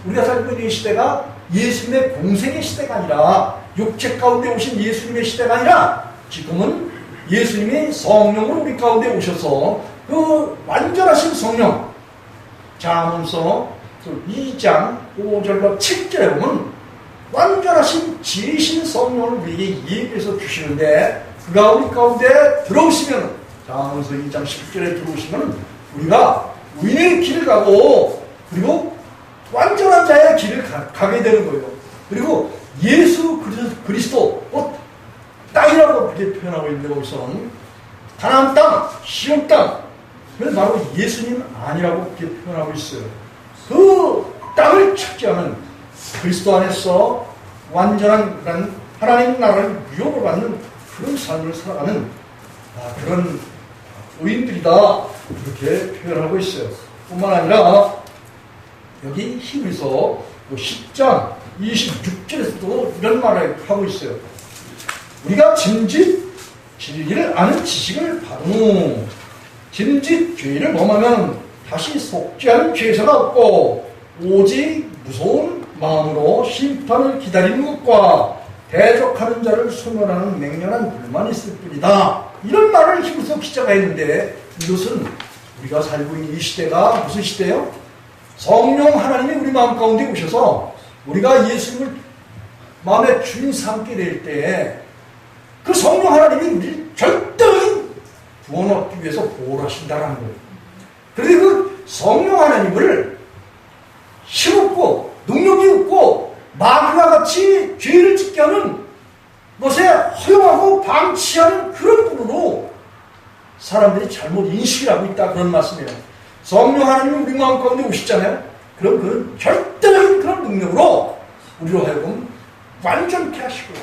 Speaker 1: 우리가 살고 있는 이 시대가 예수님의 공생의 시대가 아니라 육체 가운데 오신 예수님의 시대가 아니라 지금은 예수님이 성령으로 우리 가운데 오셔서 그 완전하신 성령, 잠언서 2장 5절과 7절에 보면 완전하신 지혜신 성령을 우리에게 예비해서 주시는데 그가 우리 가운데 들어오시면, 잠언서 2장 10절에 들어오시면 우리가 의인의 길을 가고 그리고 완전한 자의 길을 가게 되는 거예요. 그리고 예수 그리스도 땅이라고 그렇게 표현하고 있는데 거기서는 가나안 땅, 시온 땅, 그래서 바로 예수님 아니라고 그렇게 표현하고 있어요. 그 땅을 찾지하는 그리스도 안에서 완전한 하나님 나라를 유업을 받는 그런 삶을 살아가는 그런 의인들이다 그렇게 표현하고 있어요. 뿐만 아니라 여기 히브리서 10장 26절에서도 이런 말을 하고 있어요. 우리가 짐짓 진리를 아는 지식을 받은 후 짐짓 죄를 범하면 다시 속지 않은 죄사가 없고 오직 무서운 마음으로 심판을 기다리는 것과 대적하는 자를 소멸하는 맹렬한 불만이 있을 뿐이다. 이런 말을 히브리서 기자가 했는데 이것은 우리가 살고 있는 이 시대가 무슨 시대예요? 성령 하나님이 우리 마음 가운데 오셔서 우리가 예수님을 마음의 주인 삼게 될 때에 그 성령 하나님이 우리를 절대적인 구원 얻기 위해서 보호하신다는 거예요. 그런데 그 성령 하나님을 힘없고 능력이 없고 마귀와 같이 죄를 짓게 하는 것에 허용하고 방치하는 그런 분으로 사람들이 잘못 인식을 하고 있다 그런 말씀이에요. 성령 하나님이 우리 마음 가운데 오시잖아요. 그럼 그 절대적인 그런 능력으로 우리로 하여금 완전케 하시고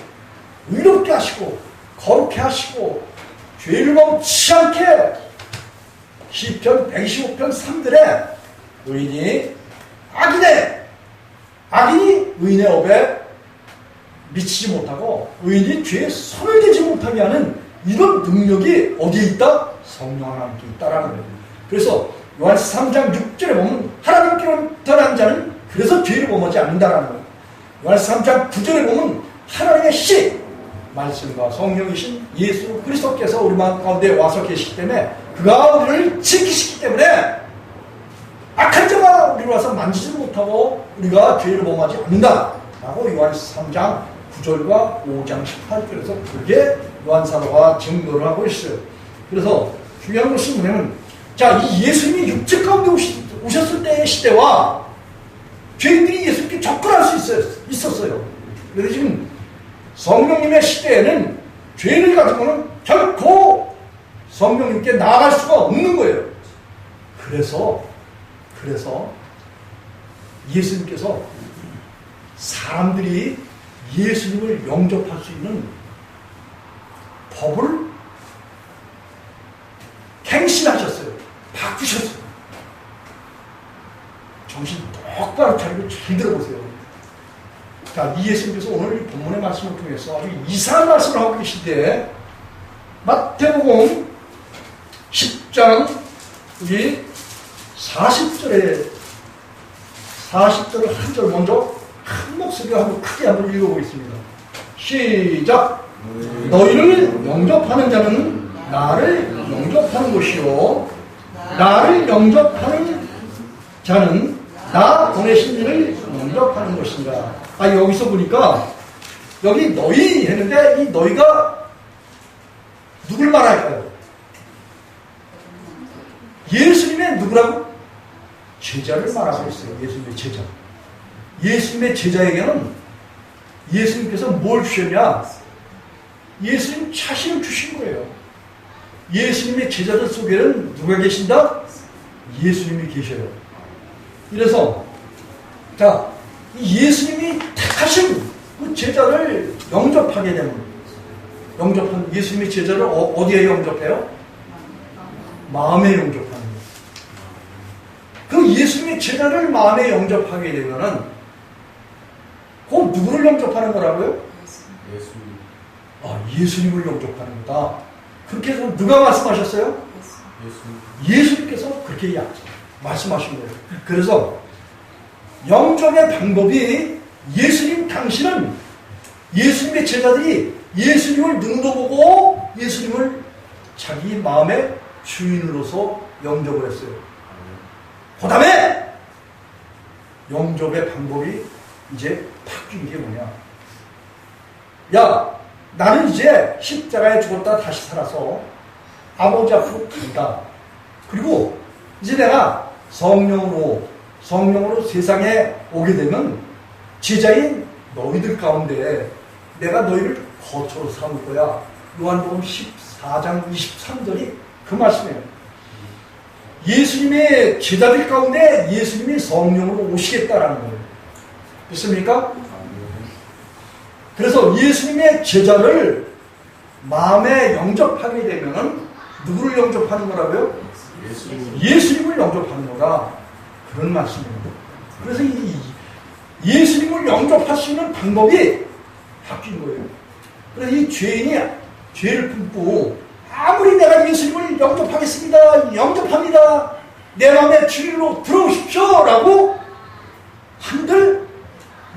Speaker 1: 의롭게 하시고 거룩해 하시고 죄를 범치 않게 시편 125편 3절에 의인이 악인이 의인의 업에 미치지 못하고 의인이 죄에 손을 대지 못하게 하는 이런 능력이 어디에 있다? 성령 하나님께 있다라는 거예요. 그래서 요한서 3장 6절에 보면 하나님께로 떠난 자는 그래서 죄를 범하지 않는다라는 거예요. 요한서 3장 9절에 보면 하나님의 씨 말씀과 성령이신 예수 그리스도께서 우리 마음 가운데 와서 계시기 때문에 그가 우리를 지키시기 때문에 악한 자가 우리를 와서 만지지 못하고 우리가 죄를 범하지 않는다 라고 요한서 3장 9절과 5장 18절에서 그게 요한사도가 증거를 하고 있어요. 그래서 중요한 것은 뭐냐면 자, 이 예수님이 육체 가운데 오셨을 때의 시대와 죄인들이 예수님께 접근할 수 있었어요. 그래서 지금 성령님의 시대에는 죄를 가지고는 결코 성령님께 나아갈 수가 없는 거예요. 그래서 예수님께서 사람들이 예수님을 영접할 수 있는 법을 갱신하셨어요. 바꾸셨어요. 정신 똑바로 차리고 잘 들어보세요. 자, 이 예수님께서 오늘 이 본문의 말씀을 통해서 아주 이상한 말씀을 하고 계신데 마태복음 10장 우리 40절을 한 절 먼저 큰 목소리로 한번 크게 한번 읽어보겠습니다. 시작! 너희를 영접하는 자는 나를 영접하는 것이요 나를 영접하는 자는 나 보내신 이를 영접하는 것인가. 여기서 보니까 여기 너희 했는데 이 너희가 누굴 말할까요? 예수님의 누구라고? 제자를 말하고 있어요. 예수님의 제자. 예수님의 제자에게는 예수님께서 뭘 주셨냐? 예수님 자신을 주신 거예요. 예수님의 제자들 속에는 누가 계신다? 예수님이 계셔요. 이래서 자, 예수님이 택하신 그 제자를 영접하게 되면 영접한 예수님의 제자를 어디에 영접해요? 마음에 영접하는 거예요. 그 예수님의 제자를 마음에 영접하게 되면은 그 누구를 영접하는 거라고요? 예수님을 영접하는 거다. 그렇게 해서 누가 말씀하셨어요? 예수님께서 그렇게 말씀하신 거예요. 그래서 영접의 방법이 예수님 당신은 예수님의 제자들이 예수님을 눈으로 보고 예수님을 자기 마음의 주인으로서 영접을 했어요. 그 다음에 영접의 방법이 이제 바뀐 게 뭐냐. 야, 나는 이제 십자가에 죽었다 다시 살아서 아버지 앞으로 간다. 그리고 이제 내가 성령으로 세상에 오게 되면 제자인 너희들 가운데 내가 너희를 거처로 삼을 거야. 요한복음 14장 23절이 그 말씀이에요. 예수님의 제자들 가운데 예수님이 성령으로 오시겠다라는 거예요. 믿습니까? 그래서 예수님의 제자를 마음에 영접하게 되면 누구를 영접하는 거라고요? 예수님을 영접하는 거라. 그런 말씀입니다. 그래서 이 예수님을 영접할 수 있는 방법이 바뀐 거예요. 그래서 이 죄인이 죄를 품고 아무리 내가 예수님을 영접합니다. 내 마음에 주인으로 들어오십시오 라고 한들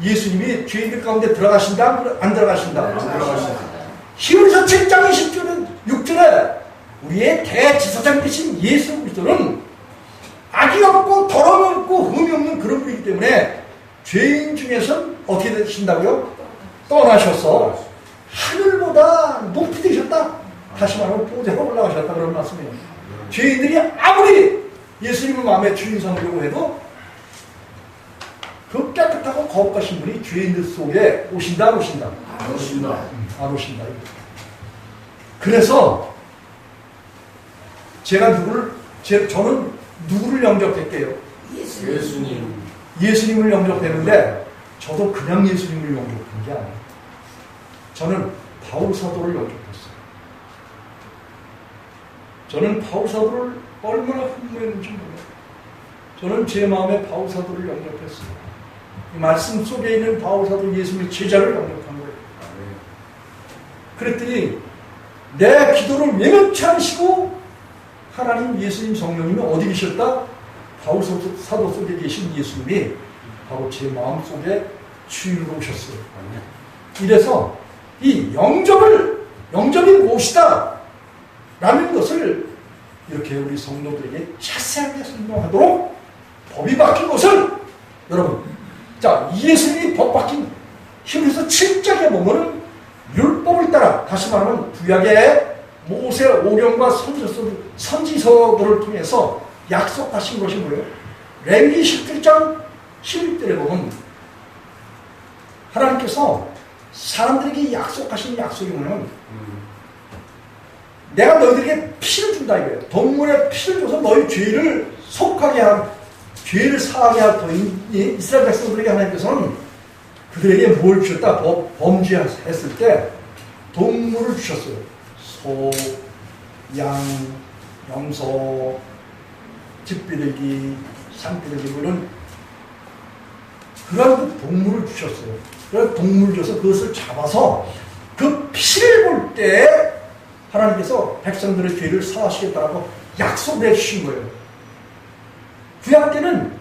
Speaker 1: 예수님이 죄인들 가운데 들어가신다? 안 들어가신다? 안 들어가신다. 히브리서 7장 6절에 우리의 대제사장 되신 예수 그리스도는 악이 없고 더러움이 없고 흠이 없는 그런 분이기 때문에 죄인 중에서는 어떻게 되신다고요? 떠나셔서 하늘보다 높이 되셨다. 다시 말하면 보좌로 올라가셨다. 그런 말씀이에요. 죄인들이 아무리 예수님을 마음에 주인 삼으려고 해도 그 깨끗하고 거룩하신 분이 죄인들 속에 오신다, 안 오신다?
Speaker 2: 안 오신다.
Speaker 1: 안 오신다. 그래서 저는 누구를 영접할게요? 예수님을 영접했는데 저도 그냥 예수님을 영접한 게 아니에요. 저는 바울 사도를 영접했어요. 저는 바울 사도를 얼마나 흠모했는지 몰라요. 저는 제 마음에 바울 사도를 영접했어요. 이 말씀 속에 있는 바울 사도 예수님의 제자를 영접한 거예요. 그랬더니 내 기도를 외면치 않으시고 하나님 예수님 성령님이 어디 계셨다? 바울 사도 속에 계신 예수님이 바로 제 마음 속에 주인으로 오셨어요. 이래서 이 영접이 무엇이다 라는 것을 이렇게 우리 성도들에게 자세하게 설명하도록 법이 바뀐 것을 여러분, 자, 예수님이 법 바뀐 히브리서 7장에 보면은 율법을 따라, 다시 말하면 구약의 모세 오경과 선지서들을 통해서 약속하신 것이 뭐예요? 레위기 17장 11절에 보면 하나님께서 사람들에게 약속하신 약속이 뭐냐면 내가 너희들에게 피를 준다 이거예요. 동물의 피를 줘서 너희 죄를 죄를 사하게 할 이스라엘 백성들에게 하나님께서는 그들에게 뭘 주셨다? 범죄했을 때 동물을 주셨어요. 소, 양, 염소, 집비둘기, 산비둘기 이런 그런 동물을 주셨어요. 그래서 동물을 줘서 그것을 잡아서 그 피를 볼 때 하나님께서 백성들의 죄를 사하시겠다고 약속을 해주신 거예요. 구약 때는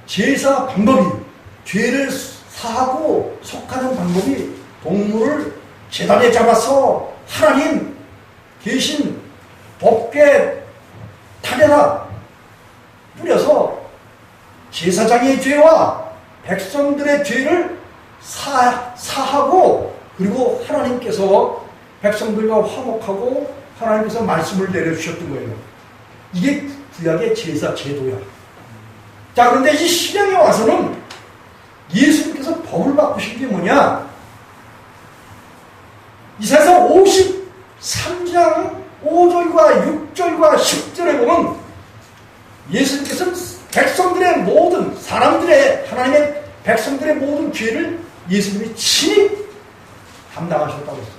Speaker 1: 제사 방법이 죄를 사하고 속하는 방법이 동물을 제단에 잡아서 하나님 계신 법궤 탑에다 뿌려서 제사장의 죄와 백성들의 죄를 사하고 그리고 하나님께서 백성들과 화목하고 하나님께서 말씀을 내려주셨던 거예요. 이게 구약의 제사 제도야. 자, 그런데 이 신약에 와서는 예수님께서 법을 바꾸신 게 뭐냐? 이사야서 53장 5절과 6절과 10절에 보면 예수님께서는 백성들의 모든 하나님의 백성들의 모든 죄를 예수님이 친히 담당하셨다고 했어요.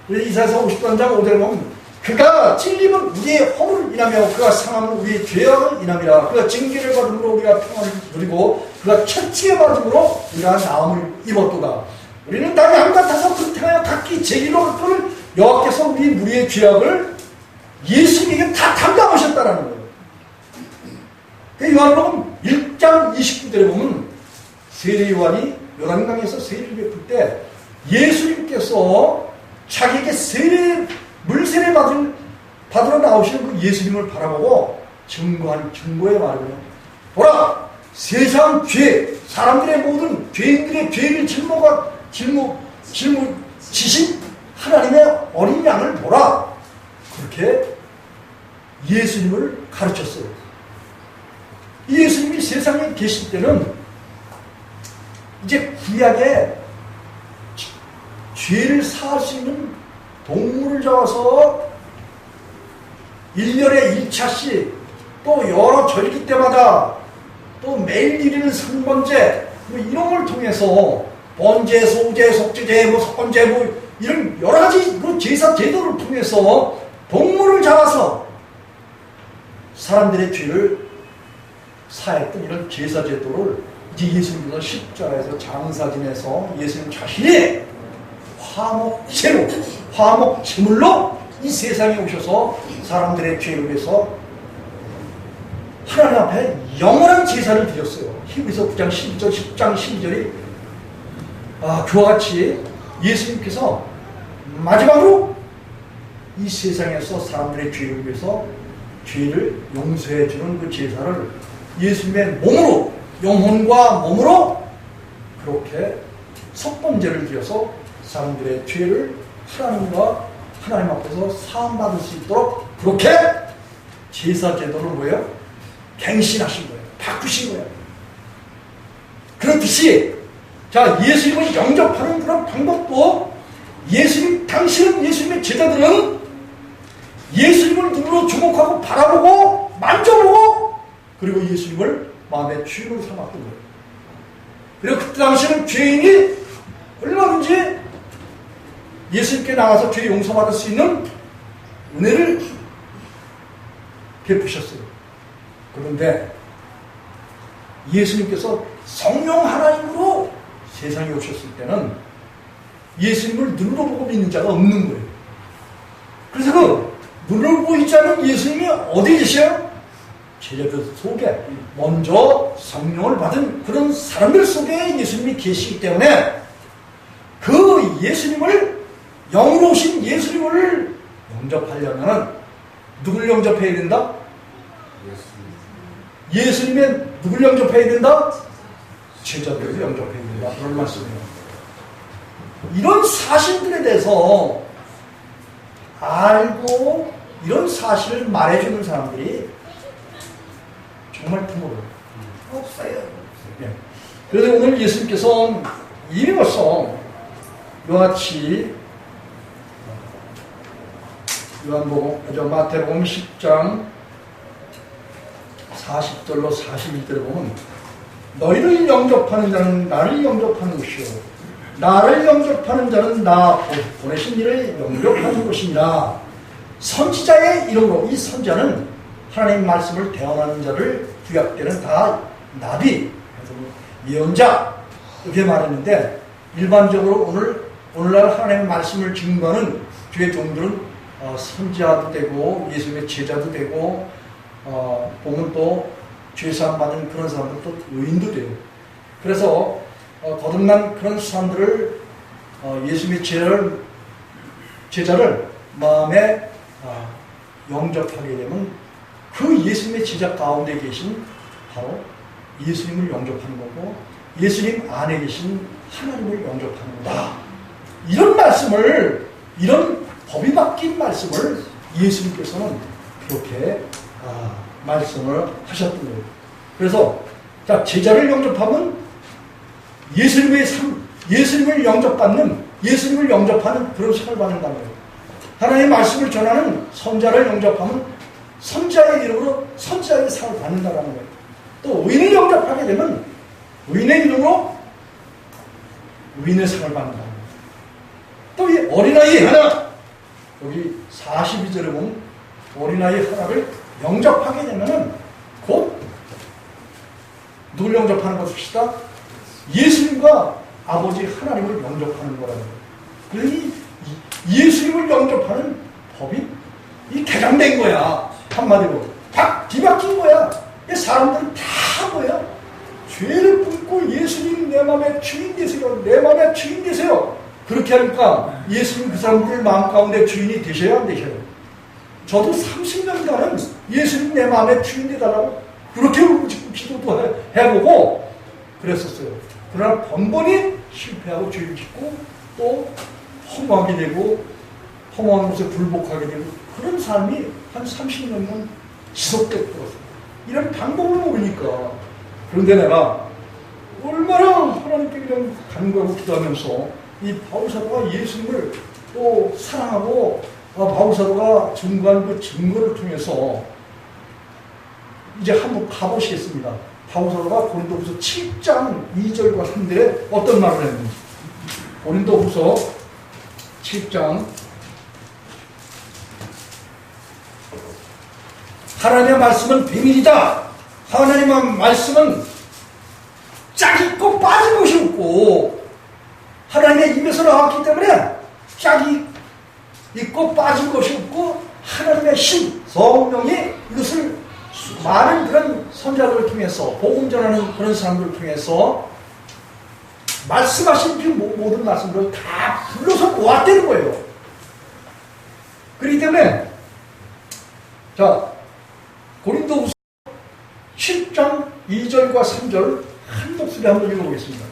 Speaker 1: 그래서 이사야서 53장 5절에 보면 그가 찔림은 우리의 허물을 인하며 그가 상함은 우리의 죄악을 인함이라. 그가 징계를 받음으로 우리가 평안을 누리고 그가 채찍에 받음으로 우리가 나음을 입었도다. 우리는 다 양 같아서 그렇게 각기 제 길로 흩어를 여호와께서 우리의 죄악을 예수님에게 다 담당하셨다라는 거예요. 요한복음 1장 29절에 보면 세례 요한이 요단강에서 세례를 베풀 때 예수님께서 자기에게 물세례 받으러 나오시는 그 예수님을 바라보고 증거의 말이에요. 보라! 세상 죄, 사람들의 모든 죄인들의 죄를 지신 하나님의 어린 양을 보라. 그렇게 예수님을 가르쳤어요. 예수님이 세상에 계실 때는 이제 구약에 죄를 사할 수 있는 동물을 잡아서 1년에 1차씩 또 여러 절기 때마다 또 매일 드리는 성번제 뭐 이런 걸 통해서 번제, 소제, 속제제, 뭐 석번제 뭐 이런 여러 가지 그 제사 제도를 통해서 동물을 잡아서 사람들의 죄를 사했던 이런 제사 제도를 이제 예수님께서 십자가에서 장사 지내서 예수님 자신이 화목제로, 화목제물로 이 세상에 오셔서 사람들의 죄를 위해서 하나님 앞에 영원한 제사를 드렸어요. 히브리서 9장 12절, 10장 12절이 그와 같이 예수님께서 마지막으로 이 세상에서 사람들의 죄를 위해서 죄를 용서해 주는 그 제사를 예수님의 몸으로, 영혼과 몸으로 그렇게 석번제를 드려서 사람들의 죄를 하나님 앞에서 사함받을 수 있도록 그렇게 제사 제도를 뭐예요? 갱신하신 거예요. 바꾸신 거예요. 그렇듯이 자, 예수님을 영접하는 그런 방법도 당시는 예수님의 제자들은 예수님을 눈으로 주목하고 바라보고 만져보고 그리고 예수님을 마음의 주인으로 삼았던 거예요. 그리고 그때 당시는 죄인이 얼마든지 예수님께 나가서 죄 용서받을 수 있는 은혜를 베푸셨어요. 그런데 예수님께서 성령 하나님으로 세상에 오셨을 때는 예수님을 눈으로 보고 믿는 자가 없는 거예요. 그래서 그 눈으로 보이지 않는 예수님이 어디 계셔요? 제자들 속에 먼저 성령을 받은 그런 사람들 속에 예수님이 계시기 때문에 그 예수님을 영으로 오신 예수님을 영접하려면 누굴 영접해야 된다? 예수님의 누굴 영접해야 된다? 제자들을 영접해야 된다. 그런 말씀이에요. 이런 사실들에 대해서 알고 이런 사실을 말해주는 사람들이 정말 드물어요. 없어요. 네. 그래서 오늘 예수님께서 이미 벌써 이와 같이 마태복음 10장 40절로 41절에 보면 너희를 영접하는 자는 나를 영접하는 것이요 나를 영접하는 자는 나 보내신 이를 영접하는 것이니라. 선지자의 이름으로 이 선지자는 하나님 말씀을 대언하는 자를 구약 때는 다 나비, 예언자 이렇게 말했는데 일반적으로 오늘날 하나님 말씀을 증거하는 주의 종들은 선지자도 되고 예수님의 제자도 되고 보면 또 죄사함 받은 그런 사람들도 의인도 돼요. 그래서 거듭난 그런 사람들을 예수님의 제자를 마음에 영접하게 되면 그 예수님의 제자 가운데 계신 바로 예수님을 영접하는 거고 예수님 안에 계신 하나님을 영접하는 거다. 이런 말씀을 이런 법이 바뀐 말씀을 예수님께서는 그렇게 말씀을 하셨던 거예요. 그래서 자 제자를 영접하면 예수님을 영접하는 그런 상을 받는다는 거예요. 하나님의 말씀을 전하는 선자를 영접하면 선자의 이름으로 선자의 상을 받는다는 거예요. 또 의인을 영접하게 되면 의인의 이름으로 의인의 상을 받는다는 거예요. 또 이 어린아이 하나 여기 42절에 보면 어린아이 하나를 영접하게 되면은 곧 누굴 영접하는 것입시다? 예수님과 아버지 하나님을 영접하는 거라는 거예요. 그래서 이 예수님을 영접하는 법이 이 개정된 거야. 한마디로 뒤바뀐 거야. 이 사람들은 다 뭐야? 죄를 품고 예수님 내 마음의 주인 되세요. 내 마음의 주인 되세요. 그렇게 하니까 예수님 그 사람들 마음 가운데 주인이 되셔야 안 되셔요. 저도 30년간은 예수님 내 마음의 주인 되달라고 그렇게 기도도 해보고 그랬었어요. 그러나 번번이 실패하고 죄를 짓고 또 허무하게 되고 허무한 곳에 굴복하게 되고 그런 삶이 한 30년간 지속되었어요. 이런 방법을 모르니까. 그런데 내가 얼마나 하나님께 그냥 간구하고 기도하면서 이 바울사도가 예수님을 또 사랑하고 바울사도가 증거한 그 증거를 통해서 이제 한번 가보시겠습니다. 바울사도가 고린도후서 7장 2절과 3절에 어떤 말을 했는지. 고린도후서 7장 하나님의 말씀은 비밀이다. 하나님의 말씀은 짝이 있고 빠진 것이 없고 하나님의 입에서 나왔기 때문에 짝이 있고 빠진 것이 없고 하나님의 신, 성령이 이것을 많은 그런 선자들을 통해서 복음 전하는 그런 사람들을 통해서 말씀하신 그 모든 말씀들을 다 불러서 모았다는 거예요. 그렇기 때문에 자 고린도후서 7장 2절과 3절 한 목소리 한번 읽어보겠습니다.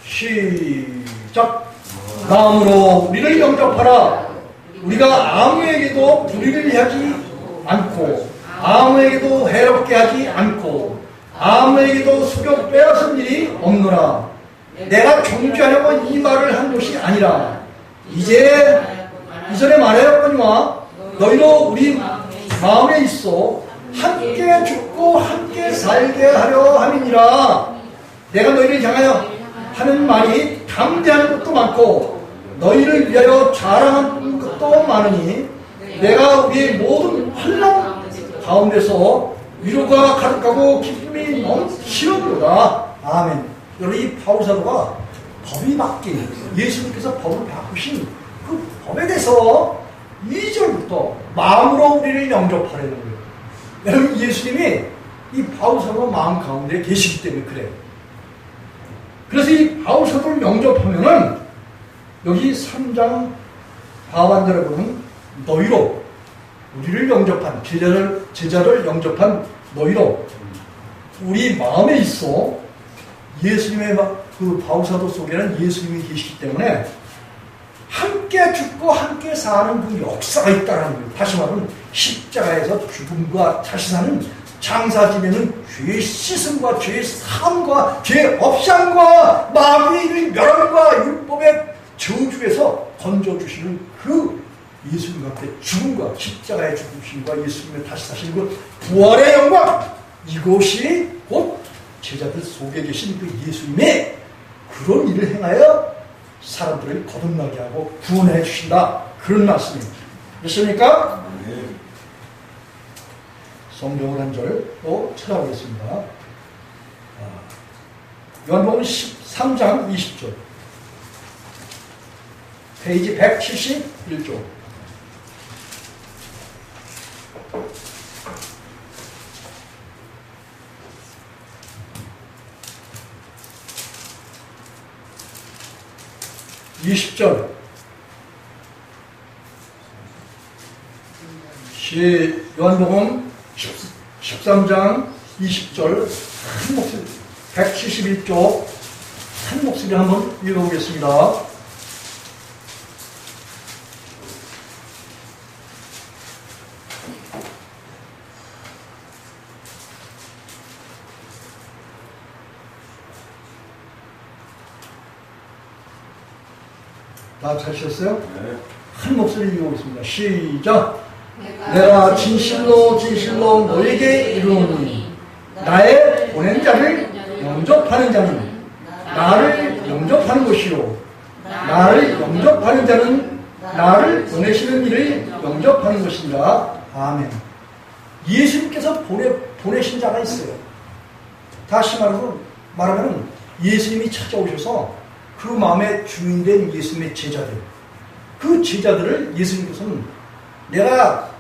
Speaker 1: 시작. 마음으로 우리를 영접하라. 우리가 아무에게도 불의를 하지 않고 아무에게도 해롭게 하지 않고 아무에게도 속여 빼앗은 일이 없노라. 내가 정죄하려고 이 말을 한 것이 아니라 이전에 말하였거니와 너희도 우리 마음에 있어 함께 죽고 함께 살게 하려 함이니라. 내가 너희를 향하여 하는 말이 담대한 것도 많고 너희를 위하여 자랑하는 것도 많으니 내가 우리의 모든 환난 가운데서 위로가 가득하고 기쁨이 넘치는도다. 아멘. 여러분 이 바울사도가 법이 바뀐 예수님께서 법을 바꾸신 그 법에 대해서 2절부터 마음으로 우리를 영접하라는 거예요. 여러분 예수님이 이 바울사도 마음 가운데 계시기 때문에 그래요. 그래서 이 바울사도를 영접하면은 여기 3장 하반절에 보면 너희로 우리를 영접한 제자를 영접한 너희로 우리 마음에 있어 예수님의 그 바울사도 속에는 예수님이 계시기 때문에 함께 죽고 함께 사는 그 역사가 있다는 거예요. 다시 말하면 십자가에서 죽음과 다시 사는 장사지면은 죄의 씻음과 죄의 사함과 죄의 업상과 마귀의 멸함과 율법의 저주에서 건져주시는 그 예수님 앞에 죽음과 십자가의 죽으심과 예수님의 다시 사신 그 부활의 영광, 이것이 곧 제자들 속에 계신 그 예수님의 그런 일을 행하여 사람들을 거듭나게 하고 구원해 주신다. 그런 말씀입니다. 됐습니까? 네. 성경을 한 절 또 찾아보겠습니다. 요한복음 13장 20절 페이지 171쪽 요한복음 13장 20절 한 목소리 171쪽 한 목소리 한번 읽어보겠습니다. 다 찾으셨어요? 네. 한 목소리 읽어보겠습니다. 시작. 내가 진실로 진실로 너에게 이르노니 나의 보낸 자를 영접하는 자는 나를 영접하는 것이요 나를 영접하는 자는 나를 보내시는 이를 영접하는 것이니라. 아멘. 예수님께서 보내신 자가 있어요. 다시 말하면 예수님이 찾아오셔서 그 마음의 주인된 예수님의 제자들, 그 제자들을 예수님께서는 내가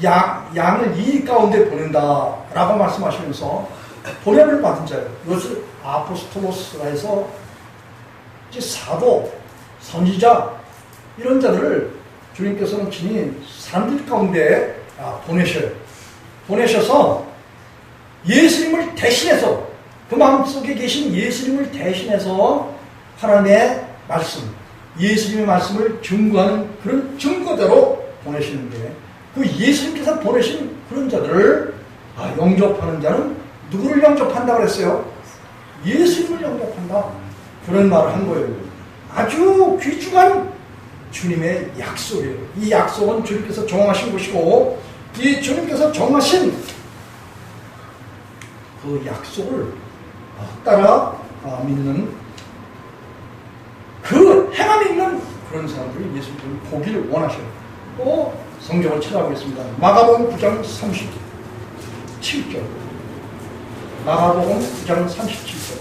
Speaker 1: 양을 이 가운데 보낸다 라고 말씀하시면서 보냄을 받은 자예요. 이것을 아포스톨로스라 해서 이제 사도, 선지자 이런 자들을 주님께서는 친히 사람들 가운데 보내셔서 예수님을 대신해서 그 마음속에 계신 예수님을 대신해서 하나님의 말씀, 예수님의 말씀을 증거하는 그런 증거대로 보내시는데 그 예수님께서 보내신 그런 자들을 영접하는 자는 누구를 영접한다 그랬어요? 예수님을 영접한다. 그런 말을 한 거예요. 아주 귀중한 주님의 약속이에요. 이 약속은 주님께서 정하신 것이고, 이 주님께서 정하신 그 약속을 따라 믿는, 그 행함이 있는 그런 사람들이 예수님을 보기를 원하셔요. 또 성경을 찾아보겠습니다. 마가복음 9장 37절. 마가복음 9장 37절.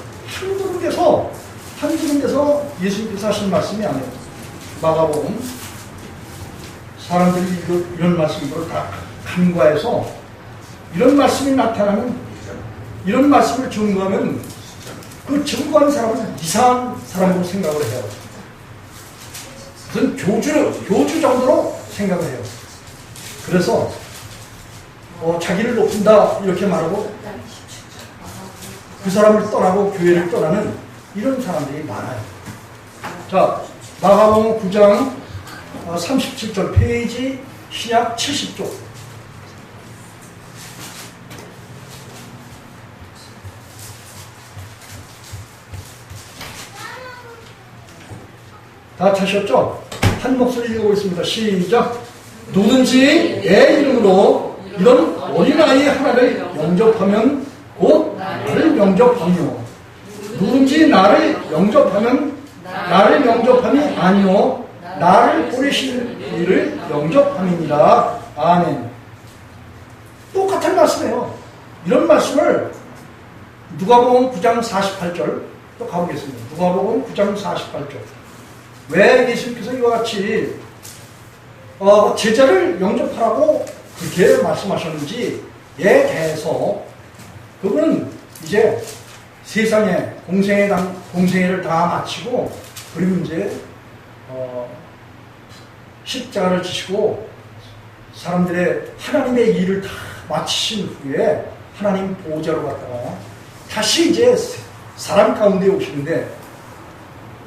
Speaker 1: 한 구름에서 예수님께서 하신 말씀이 아니에요. 마가복음, 사람들이 이런 말씀들을 다 간과해서 이런 말씀이 나타나면, 이런 말씀을 증거하면 그 증거한 사람은 이상한 사람으로 생각을 해요. 무슨 교주 정도로 생각을 해요. 그래서 자기를 높인다 이렇게 말하고 그 사람을 떠나고 교회를 떠나는 이런 사람들이 많아요. 자, 마가복음 9장 37절 페이지 신약 70쪽. 다 찾으셨죠? 한 목소리 읽어보겠습니다. 시작. 누구든지 내 이름으로 이런 어린아이 하나를 영접하면 곧 나를 영접하며, 누군지 나를 영접하면 나를 영접함이 아니요 나를 보내신 이를 영접함이니라. 아멘. 똑같은 말씀이에요. 이런 말씀을 누가복음 9장 48절 또 가보겠습니다. 누가복음 9장 48절. 왜 예수님께서 이와 같이 제자를 영접하라고 그렇게 말씀하셨는지에 대해서, 그분은 이제 세상에 공생애를 다 마치고, 그리고 이제 십자가를 지시고 사람들의 하나님의 일을 다 마치신 후에 하나님 보호자로 갔다가 다시 이제 사람 가운데 오시는데,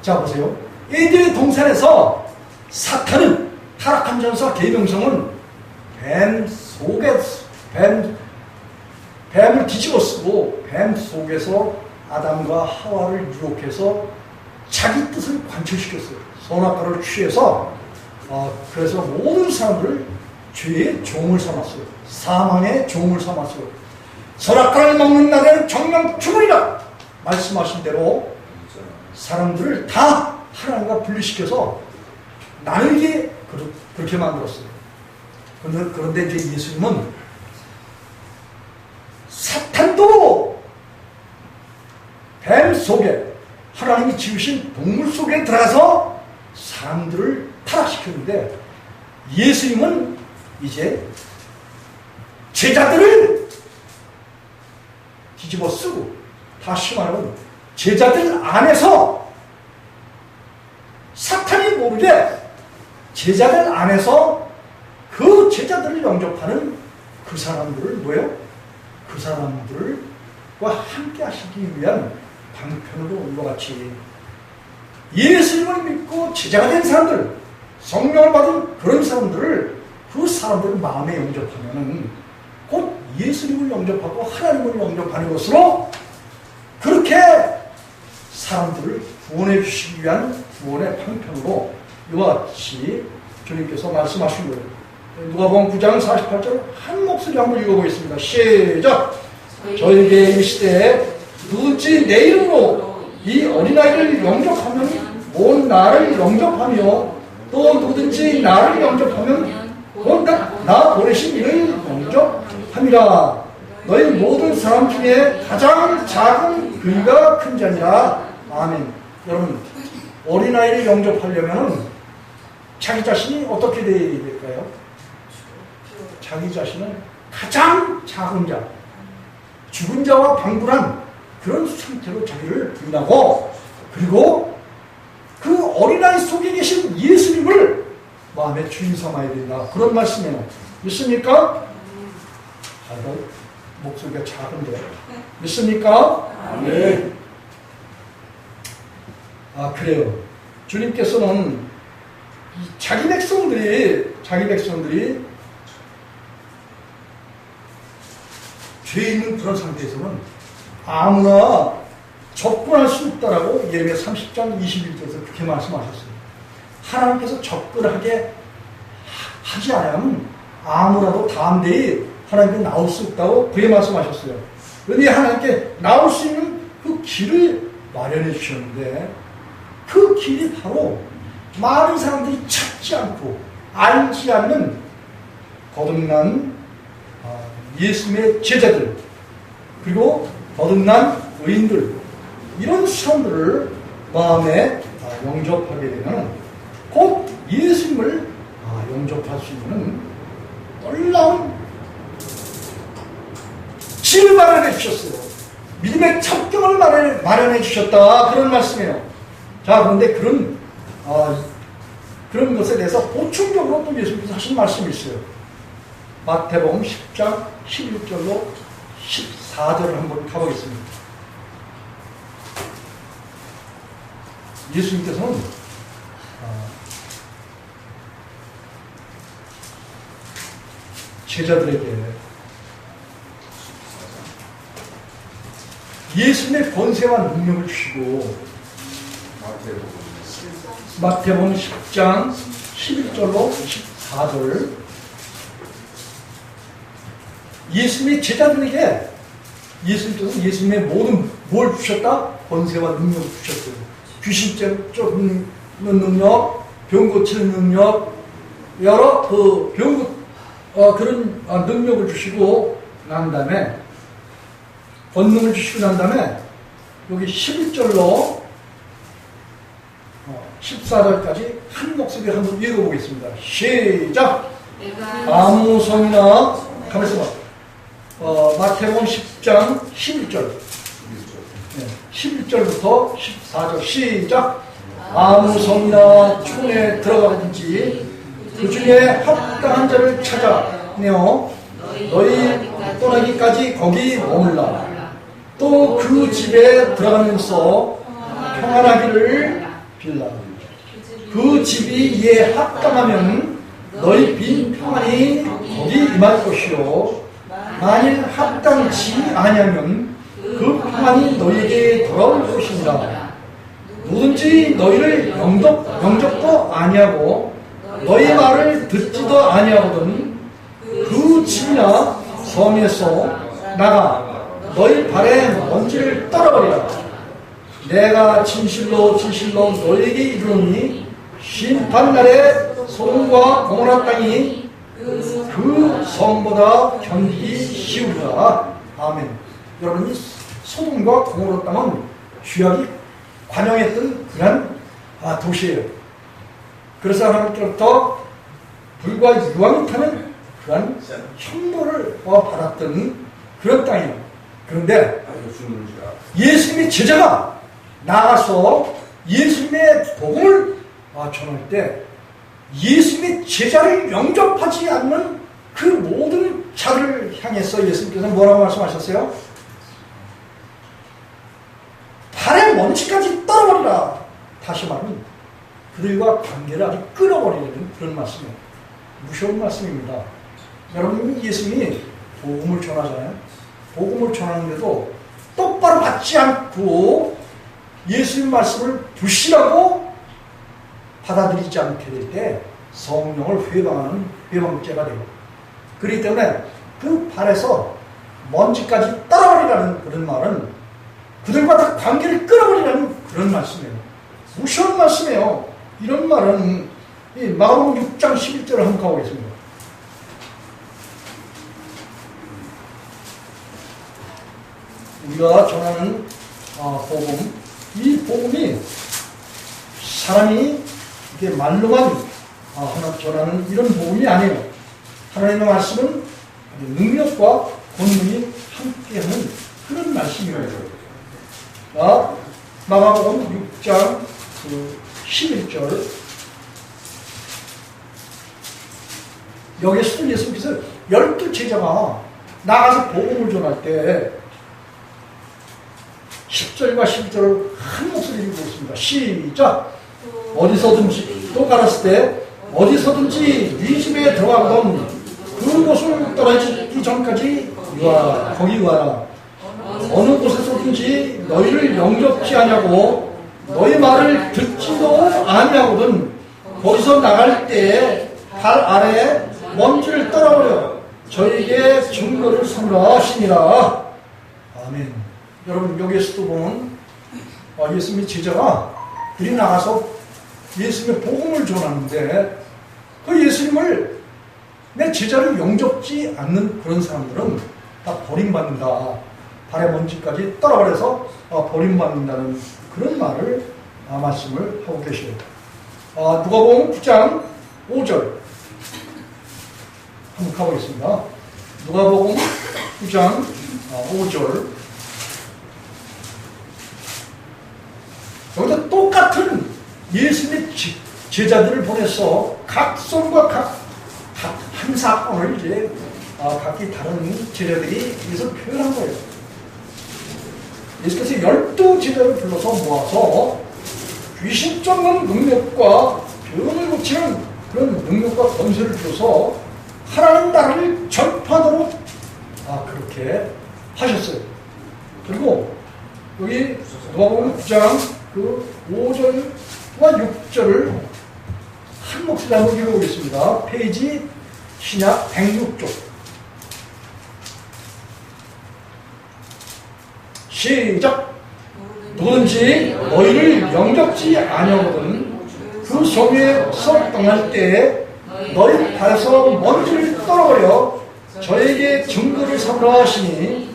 Speaker 1: 자 보세요. 에덴의 동산에서 사탄은, 타락한 전사 계명성은 뱀을 뒤집어 쓰고 뱀 속에서 아담과 하와를 유혹해서 자기 뜻을 관철시켰어요. 선악과를 취해서 그래서 모든 사람들을 죄의 종을 삼았어요. 사망의 종을 삼았어요. 선악과를 먹는 날에는 정령 죽으리라 말씀하신 대로 사람들을 다 하나님과 분리시켜서 나누게 그렇게 만들었어요. 그런데 이제 예수님은 사탄도 뱀 속에, 하나님이 지으신 동물 속에 들어가서 사람들을 타락시켰는데, 예수님은 이제 제자들을 뒤집어 쓰고, 다시 말하면 제자들 안에서, 사탄이 모르게 제자들 안에서 그 제자들을 영접하는 그 사람들을 뭐예요? 그 사람들과 함께 하시기 위한 방편으로 이와 같이 예수님을 믿고 제자가 된 사람들, 성령을 받은 그런 사람들을, 그 사람들을 마음에 영접하면은 곧 예수님을 영접하고 하나님을 영접하는 것으로 그렇게 사람들을 구원해 주시기 위한 구원의 방편으로 이와 같이 주님께서 말씀하신 거예요. 누가복음 9장 48절 한 목소리 한번 읽어보겠습니다. 시작. 저에게 이르시되 누구든지 내 이름으로 이 어린아이를 영접하면 온 나를 영접하며, 또 누구든지 나를 영접하면 곧 나 보내신 이를 영접함이라. 너희 모든 사람 중에 가장 작은 그이가 큰 자니라. 아멘. 여러분, 어린아이를 영접하려면 자기 자신이 어떻게 되어야 될까요? 자기 자신은 가장 작은 자, 죽은 자와 방불한 그런 상태로 자기를 부인하고, 그리고 그 어린아이 속에 계신 예수님을 마음의 주인 삼아야 된다. 그런 말씀이에요. 믿습니까? 목소리가 작은데. 믿습니까? 네. 그래요. 주님께서는 자기 백성들이 죄 있는 그런 상태에서는 아무나 접근할 수 없다라고 예레미야 30장 21절에서 그렇게 말씀하셨어요. 하나님께서 접근하게 하지 않으면 아무라도 담대히 하나님께 나올 수 없다고 그렇게 말씀하셨어요. 그런데 하나님께 나올 수 있는 그 길을 마련해 주셨는데 그 길이 바로 많은 사람들이 찾지 않고 알지 않는 거듭난 예수님의 제자들 그리고 거듭난 의인들 이런 사람들을 마음에 영접하게 되면 곧 예수님을 영접할 수 있는 놀라운 길을 마련해 주셨어요. 믿음의 첩경을 마련해 주셨다 그런 말씀이에요. 자, 그런데 그런 것에 대해서 보충적으로 또 예수님께서 하신 말씀이 있어요. 마태복음 10장 11절로 14절을 한번 가보겠습니다. 예수님께서는 제자들에게 예수님의 권세와 능력을 주시고 마태복음 10장 11절로 14절 예수님의 제자들에게 예수님께서 예수님의 모든 뭘 주셨다? 권세와 능력을 주셨어요. 귀신 쫓는 능력, 병 고치는 능력, 여러 그런 능력을 주시고 난 다음에 권능을 주시고 난 다음에 여기 11절로 14절까지 한 목소리로 한번 읽어보겠습니다. 시작! 아무 성이나 가만있어 봐. 마태복음 10장 11절 11절부터 14절 시작! 아무 성이나 촌에 들어가든지 그 중에 합당한 자를 찾아내어 너희 떠나기까지 거기 머물라. 또 그 집에 들어가면서 평안하기를 빌라. 그 집이 이에 합당하면 너희 빈 평안이 거기 임할 것이요 만일 합당치 아니하면 그 평안이 너희에게 돌아올 것이니라. 누군지 너희를 영접도 아니하고 너희 말을 듣지도 아니하거든 그 집이나 성에서 나가 너희 발에 먼지를 떨어버리라. 내가 진실로 너희에게 이르노니 심판날에 소돔과 고모라 땅이 그 성보다 견디기 쉬우리라. 아멘. 여러분, 이 소돔과 고모라 땅은 죄악이 관영했던 그런 도시예요. 그래서 하나님께로부터 불과 유황이 타는 그런 형벌을 받았던 그런 땅이에요. 그런데 예수님의 제자가 나가서 예수님의 복음을 전할 때 예수님의 제자를 영접하지 않는 그 모든 자를 향해서 예수님께서 뭐라고 말씀하셨어요? 발에 먼지까지 떨어버리라. 다시 말하면 그들과 관계를 아주 끊어버리는 그런 말씀이에요. 무서운 말씀입니다. 여러분, 예수님이 복음을 전하잖아요. 복음을 전하는데도 똑바로 받지 않고 예수님 말씀을 부실하고 받아들이지 않게 될 때 성령을 회방하는 회방죄가 돼요. 그렇기 때문에 그 발에서 먼지까지 떨어버리라는 그런 말은 그들과 다 관계를 끊어버리라는 그런 말씀이에요. 무서운 말씀이에요. 이런 말은 마가복음 6장 11절을 한번 가보겠습니다. 우리가 전하는 복음, 이 복음이 사람이 이렇게 말로만 하나 전하는 이런 복음이 아니에요. 하나님의 말씀은 능력과 권능이 함께하는 그런 말씀이에요. 마가복음 6장 11절 여기서도 예수님께서 12제자가 나가서 복음을 전할 때 10절과 11절을 한 목소리로 읽겠습니다. 시작! 어디서든지 또 가랐을 때 어디서든지 네 집에 들어가거든 그곳을 떠나기 전까지 거기 와라. 어느 곳에서든지 너희를 영접지 아니하고 너희 말을 듣지도 아니하거든 거기서 나갈 때 발 아래 먼지를 떠나버려 저에게 증거를 삼으라 하시니라. 아멘. 여러분 여기에서도 보면 예수님의 제자가들이 나가서 예수님의 복음을 전하는데 그 예수님을 내 제자를 영접지 않는 그런 사람들은 다 버림받는다. 발에 먼지까지 떠나버려서 버림받는다는 그런 말을 말씀을 하고 계셔요. 누가복음 9장 5절 한번 가보겠습니다. 누가복음 9장 5절 여기서 똑같은 예수님의 제자들을 보내서 각 손과 각 한 사건을 이제 각기 다른 제자들이 여기서 표현한 거예요. 예수께서 12제자를 불러서 모아서 귀신 쫓는 능력과 병을 고치는 그런 능력과 권세를 줘서 하나님 나라를 전파하도록 그렇게 하셨어요. 그리고 여기 누가복음 9장 그 5절과 6절을 한 목소리 한번 읽어보겠습니다. 페이지 신약 106쪽. 시작. 누구든지 너희를 영접지 아니하거든 그 성에서 떠날 때에 너희 발에서 먼지를 떨어버려 저에게 증거를 삼으라 하시니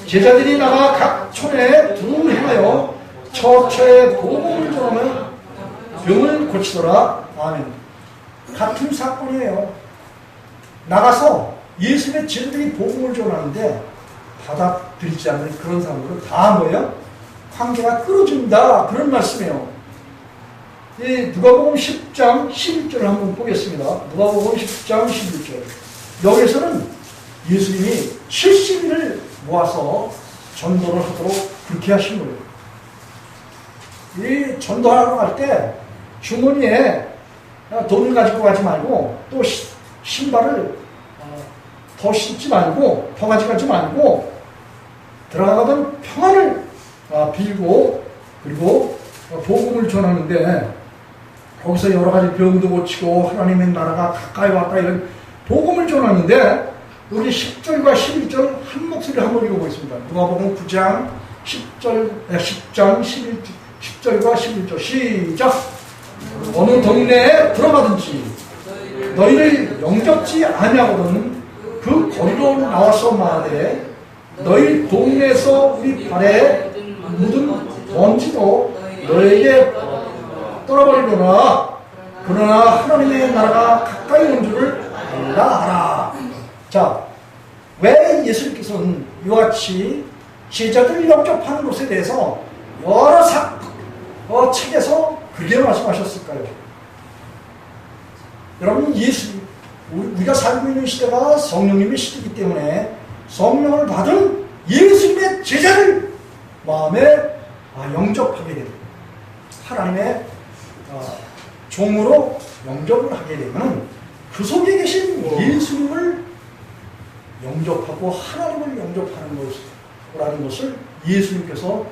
Speaker 1: 제자들이 나가 각 촌에 두루 행하여 처처에 복음을 전하며 병을 고치더라. 아멘. 같은 사건이에요. 나가서 예수님의 제자들이 복음을 전하는데 받아들이지 않는 그런 사람들은 다 뭐예요? 관계가 끊어진다. 그런 말씀이에요. 누가복음 10장 11절을 한번 보겠습니다. 누가복음 10장 11절. 여기서는 예수님이 70인을 모아서 전도를 하도록 그렇게 하신 거예요. 이 전도하러 갈 때 주머니에 돈을 가지고 가지 말고 또 신발을 더 신지 말고 더 가져가지 말고 들어가던 평안을 빌고 그리고 복음을 전하는데 거기서 여러 가지 병도 고치고 하나님의 나라가 가까이 왔다 이런 복음을 전하는데 우리 10절과 11절 한 목소리를 한번 읽어보겠습니다. 누가복음 9장 10장 10절과 11절 시작. 어느 동네에 들어가든지 너희를 영접지 아니하거든 그 거리로 나와서 말하되 너희 동네에서 우리 발에 묻은 먼지도 너에게 떠나버리거나 그러나 하나님의 나라가 가까이 온 줄을 알라 하라. 자, 왜 예수님께서는 이와 같이 제자들 영접하는 것에 대해서 여러 책에서 그렇게 말씀하셨을까요? 여러분, 우리가 살고 있는 시대가 성령님의 시대이기 때문에 성령을 받은 예수님의 제자를 마음에 영접하게 됩니다. 하나님의 종으로 영접을 하게 되면 그 속에 계신 예수님을 영접하고 하나님을 영접하는 것이라는 것을 예수님께서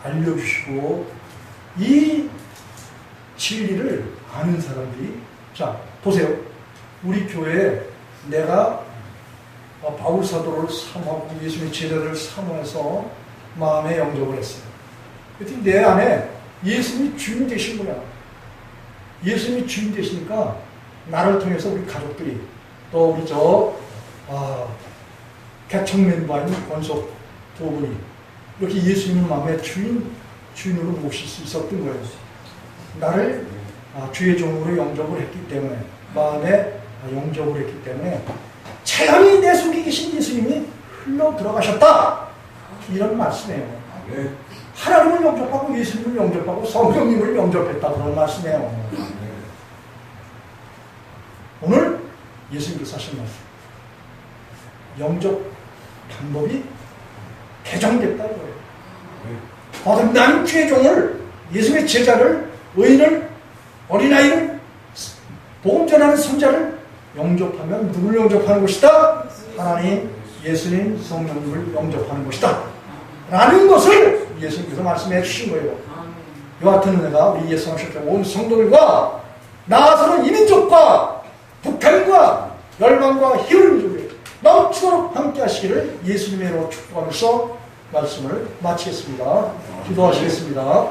Speaker 1: 알려주시고 이 진리를 아는 사람들이 자 보세요. 우리 교회에 내가 바울 사도를 사모하고 예수님의 제자들을 사모해서 마음에 영접을 했어요. 그랬더니 내 안에 예수님이 주인 되신 거야. 예수님이 주인 되시니까 나를 통해서 우리 가족들이 또 우리 개척 멤버인 권속 두 분이 이렇게 예수님을 마음의 주인으로 모실 수 있었던 거예요. 나를 주의 종으로 영접을 했기 때문에 마음에 영접을 했기 때문에 자연히 내 속에 계신 예수님이 흘러 들어가셨다. 이런 말씀이에요. 하나님을 영접하고 예수님을 영접하고 성령님을 영접했다. 그런 말씀이에요. 오늘 예수님께서 하신 말씀. 영접 방법이 개정됐다 이거예요. 거듭난 주의 종을 예수님의 제자를 의인을 어린아이를 복음 전하는 선자를 영접하면 누구를 영접하는 것이다? 하나님 예수님 성령님을 영접하는 것이다 라는 것을 예수님께서 말씀해 주신 거예요. 이와 같은 은혜가 우리 예수님께서 온 성도들과 나아서는 이민족과 북한과 열방과 희열민족에 넘치도록 함께 하시기를 예수님의 이름으로 축복하면서 말씀을 마치겠습니다. 기도하시겠습니다.